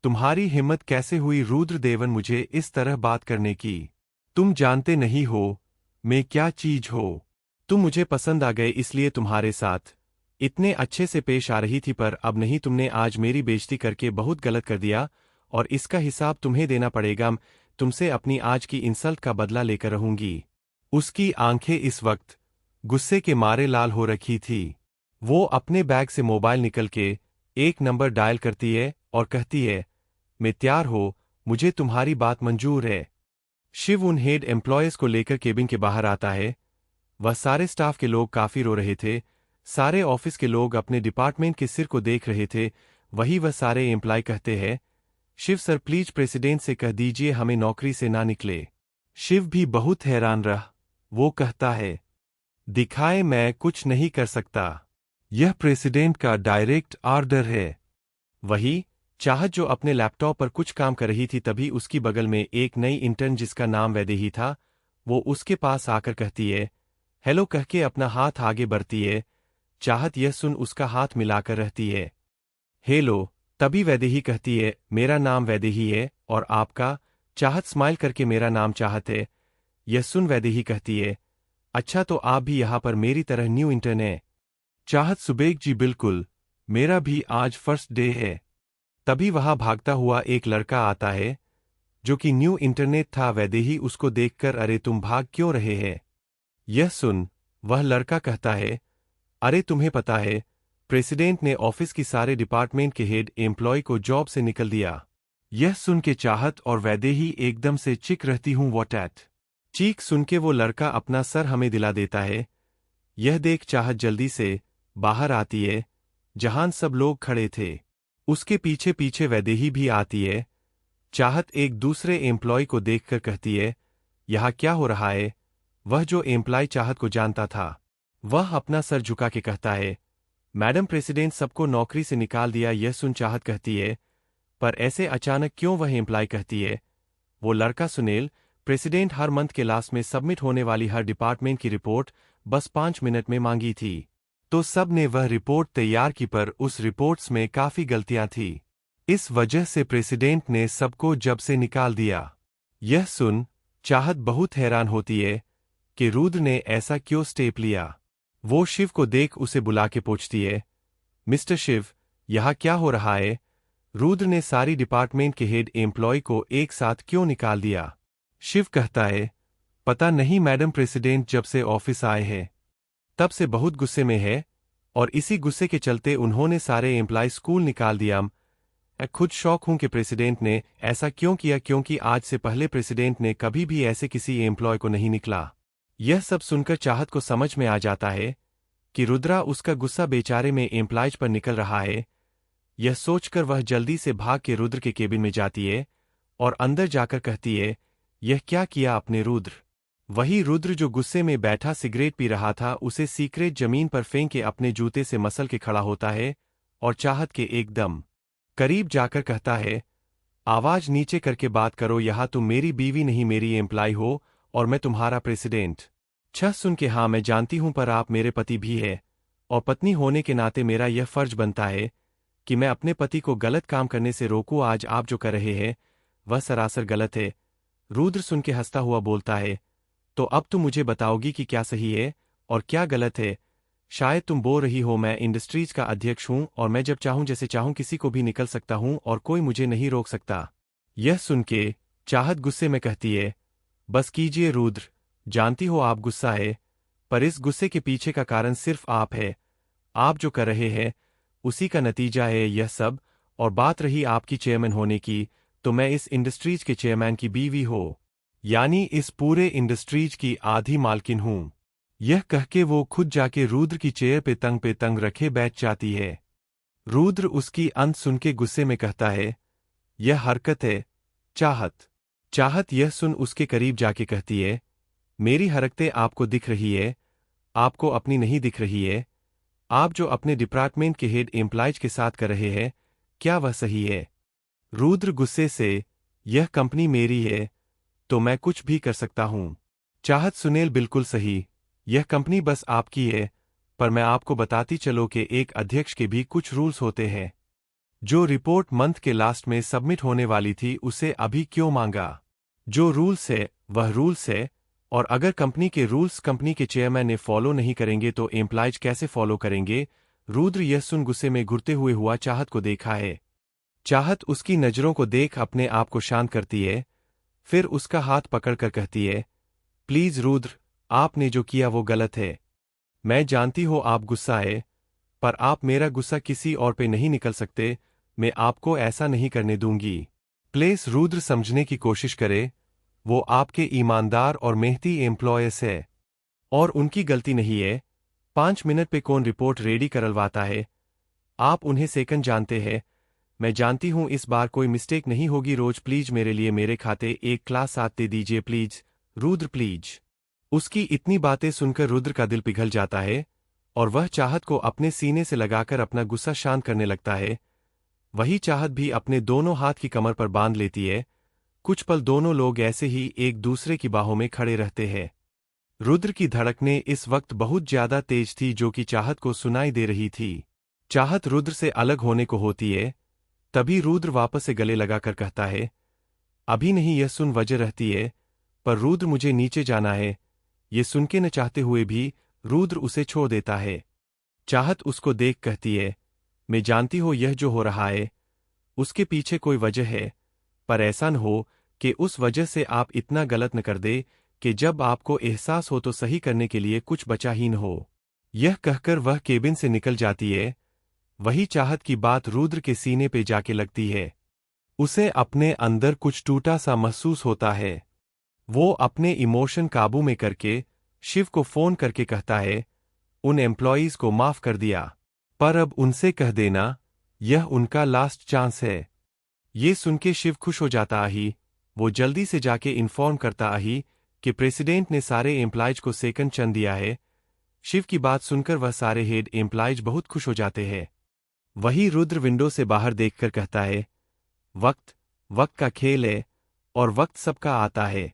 तुम्हारी हिम्मत कैसे हुई रुद्र देवन मुझे इस तरह बात करने की? तुम जानते नहीं हो मैं क्या चीज हो। तुम मुझे पसंद आ गए इसलिए तुम्हारे साथ इतने अच्छे से पेश आ रही थी, पर अब नहीं, तुमने आज मेरी बेइज्जती करके बहुत गलत कर दिया और इसका हिसाब तुम्हें देना पड़ेगा। तुमसे अपनी आज की इंसल्ट का बदला लेकर रहूंगी। उसकी आंखें इस वक्त गुस्से के मारे लाल हो रखी थी। वो अपने बैग से मोबाइल निकल के एक नंबर डायल करती है और कहती है, मैं तैयार हो, मुझे तुम्हारी बात मंजूर है। शिव उन हेड एम्प्लॉयज को लेकर केबिन के बाहर आता है। वह सारे स्टाफ के लोग काफी रो रहे थे। सारे ऑफिस के लोग अपने डिपार्टमेंट के सिर को देख रहे थे। वही वह सारे एम्प्लॉय कहते हैं, शिव सर प्लीज प्रेसिडेंट से कह दीजिए हमें नौकरी से ना निकले। शिव भी बहुत हैरान रहा। वो कहता है, दिखाए मैं कुछ नहीं कर सकता, यह प्रेसिडेंट का डायरेक्ट ऑर्डर है। वही चाहत जो अपने लैपटॉप पर कुछ काम कर रही थी, तभी उसकी बगल में एक नई इंटर्न जिसका नाम वैदेही था, वो उसके पास आकर कहती है, हेलो कह के अपना हाथ आगे बढ़ती है। चाहत यह सुन उसका हाथ मिलाकर रहती है। हेलो, तभी वैदेही कहती है, मेरा नाम वैदेही है और आपका? चाहत स्माइल करके, मेरा नाम चाहत है। यह सुन वैदेही कहती है, अच्छा तो आप भी यहाँ पर मेरी तरह न्यू इंटर्न है? चाहत सुबेग जी बिल्कुल, मेरा भी आज फर्स्ट डे है। तभी वहां भागता हुआ एक लड़का आता है जो कि न्यू इंटरनेट था। वैदेही उसको देखकर, अरे तुम भाग क्यों रहे हैं? यह सुन वह लड़का कहता है, अरे तुम्हें पता है प्रेसिडेंट ने ऑफिस की सारे डिपार्टमेंट के हेड एम्प्लॉय को जॉब से निकल दिया। यह सुन के चाहत और वैदेही एकदम से चिक रहती हूं। What at? चीख सुन के वो लड़का अपना सर हमें दिला देता है। यह देख चाहत जल्दी से बाहर आती है जहां सब लोग खड़े थे। उसके पीछे पीछे वैदेही भी आती है। चाहत एक दूसरे एम्प्लॉय को देखकर कहती है, यहां क्या हो रहा है? वह जो एम्प्लॉय चाहत को जानता था, वह अपना सर झुका के कहता है, मैडम प्रेसिडेंट सबको नौकरी से निकाल दिया। यह सुन चाहत कहती है, पर ऐसे अचानक क्यों? वह एम्प्लॉय कहती है, वो लड़का सुनील, प्रेसिडेंट हर मंथ के लास्ट में सबमिट होने वाली हर डिपार्टमेंट की रिपोर्ट बस 5 मिनट में मांगी थी, तो सब ने वह रिपोर्ट तैयार की, पर उस रिपोर्ट्स में काफी गलतियां थी। इस वजह से प्रेसिडेंट ने सबको जब से निकाल दिया। यह सुन चाहत बहुत हैरान होती है कि रुद्र ने ऐसा क्यों स्टेप लिया। वो शिव को देख उसे बुला के पूछती है, मिस्टर शिव, यहां क्या हो रहा है? रुद्र ने सारी डिपार्टमेंट के हेड एम्प्लॉय को एक साथ क्यों निकाल दिया? शिव कहता है, पता नहीं मैडम, प्रेसिडेंट जब से ऑफिस आए हैं तब से बहुत गुस्से में है, और इसी गुस्से के चलते उन्होंने सारे एम्प्लॉय स्कूल निकाल दिया। मैं खुद शौक हूं कि प्रेसिडेंट ने ऐसा क्यों किया, क्योंकि आज से पहले प्रेसिडेंट ने कभी भी ऐसे किसी एम्प्लॉय को नहीं निकला। यह सब सुनकर चाहत को समझ में आ जाता है कि रुद्रा उसका गुस्सा बेचारे में एम्प्लॉयज पर निकल रहा है। यह सोचकर वह जल्दी से भाग के रुद्र के केबिन में जाती है और अंदर जाकर कहती है, यह क्या किया आपने रुद्र? वही रुद्र जो गुस्से में बैठा सिगरेट पी रहा था, उसे सीक्रेट जमीन पर फेंक के अपने जूते से मसल के खड़ा होता है और चाहत के एकदम करीब जाकर कहता है, आवाज नीचे करके बात करो, यहां तुम मेरी बीवी नहीं मेरी एम्प्लॉय हो और मैं तुम्हारा प्रेसिडेंट। छह सुन के, हाँ मैं जानती हूं, पर आप मेरे पति भी है और पत्नी होने के नाते मेरा यह फर्ज बनता है कि मैं अपने पति को गलत काम करने से रोकूं। आज आप जो कर रहे हैं वह सरासर गलत है। रुद्र सुन के हंसता हुआ बोलता है, तो अब तुम मुझे बताओगी कि क्या सही है और क्या गलत है? शायद तुम बोल रही हो मैं इंडस्ट्रीज का अध्यक्ष हूं और मैं जब चाहूं जैसे चाहूं किसी को भी निकल सकता हूं और कोई मुझे नहीं रोक सकता। यह सुन के चाहत गुस्से में कहती है, बस कीजिए रुद्र, जानती हो आप गुस्सा है, पर इस गुस्से के पीछे का कारण सिर्फ आप है। आप जो कर रहे हैं उसी का नतीजा है यह सब। और बात रही आपकी चेयरमैन होने की, तो मैं इस इंडस्ट्रीज के चेयरमैन की बीवी हो, यानी इस पूरे इंडस्ट्रीज की आधी मालकिन हूं। यह कह के वो खुद जाके रुद्र की चेयर पे तंग रखे बैठ जाती है। रुद्र उसकी अंत सुन के गुस्से में कहता है, यह हरकत है चाहत। चाहत यह सुन उसके करीब जाके कहती है, मेरी हरकतें आपको दिख रही है, आपको अपनी नहीं दिख रही है। आप जो अपने डिपार्टमेंट के हेड एम्प्लॉयज के साथ कर रहे हैं, क्या वह सही है? रुद्र गुस्से से, यह कंपनी मेरी है, तो मैं कुछ भी कर सकता हूं। चाहत सुनील बिल्कुल सही, यह कंपनी बस आपकी है, पर मैं आपको बताती चलो कि एक अध्यक्ष के भी कुछ रूल्स होते हैं। जो रिपोर्ट मंथ के लास्ट में सबमिट होने वाली थी उसे अभी क्यों मांगा? जो रूल्स है वह रूल्स है, और अगर कंपनी के रूल्स कंपनी के चेयरमैन ने फॉलो नहीं करेंगे तो एम्प्लॉयज कैसे फॉलो करेंगे? रुद्र यह सुन गुस्से में घुरते हुए हुआ चाहत को देखा है। चाहत उसकी नजरों को देख अपने आप को शांत करती है, फिर उसका हाथ पकड़कर कहती है, प्लीज रुद्र, आपने जो किया वो गलत है। मैं जानती हो आप गुस्सा है, पर आप मेरा गुस्सा किसी और पे नहीं निकल सकते। मैं आपको ऐसा नहीं करने दूंगी। प्लीज रुद्र समझने की कोशिश करे, वो आपके ईमानदार और मेहनती एम्प्लॉयर्स है, और उनकी गलती नहीं है। 5 मिनट पे कौन रिपोर्ट रेडी करवाता है? आप उन्हें सेकंड जानते हैं। मैं जानती हूं इस बार कोई मिस्टेक नहीं होगी। रोज प्लीज मेरे लिए मेरे खाते एक क्लास 7 दे दीजिए प्लीज, रुद्र प्लीज। उसकी इतनी बातें सुनकर रुद्र का दिल पिघल जाता है, और वह चाहत को अपने सीने से लगाकर अपना गुस्सा शांत करने लगता है। वही चाहत भी अपने दोनों हाथ की कमर पर बांध लेती है। कुछ पल दोनों लोग ऐसे ही एक दूसरे की बाहों में खड़े रहते हैं। रुद्र की धड़कनें इस वक्त बहुत ज्यादा तेज थी जो कि चाहत को सुनाई दे रही थी। चाहत रुद्र से अलग होने को होती है, तभी रुद्र वापस से गले लगाकर कहता है, अभी नहीं। यह सुन वजह रहती है, पर रुद्र मुझे नीचे जाना है। ये सुन के न चाहते हुए भी रुद्र उसे छोड़ देता है। चाहत उसको देख कहती है, मैं जानती हो यह जो हो रहा है उसके पीछे कोई वजह है, पर ऐसा न हो कि उस वजह से आप इतना गलत न कर दे कि जब आपको एहसास हो तो सही करने के लिए कुछ बचा ही न हो। यह कहकर वह केबिन से निकल जाती है। वही चाहत की बात रुद्र के सीने पे जाके लगती है। उसे अपने अंदर कुछ टूटा सा महसूस होता है। वो अपने इमोशन काबू में करके शिव को फोन करके कहता है, उन एम्प्लॉयज को माफ कर दिया, पर अब उनसे कह देना यह उनका लास्ट चांस है। ये सुन के शिव खुश हो जाता ही, वो जल्दी से जाके इन्फॉर्म करता ही कि प्रेसिडेंट ने सारे एम्प्लॉयज को सेकंड चन दिया है। शिव की बात सुनकर वह सारे हेड एम्प्लॉयज बहुत खुश हो जाते हैं। वही रुद्र विंडो से बाहर देखकर कहता है, वक्त वक्त का खेल है, और वक्त सबका आता है।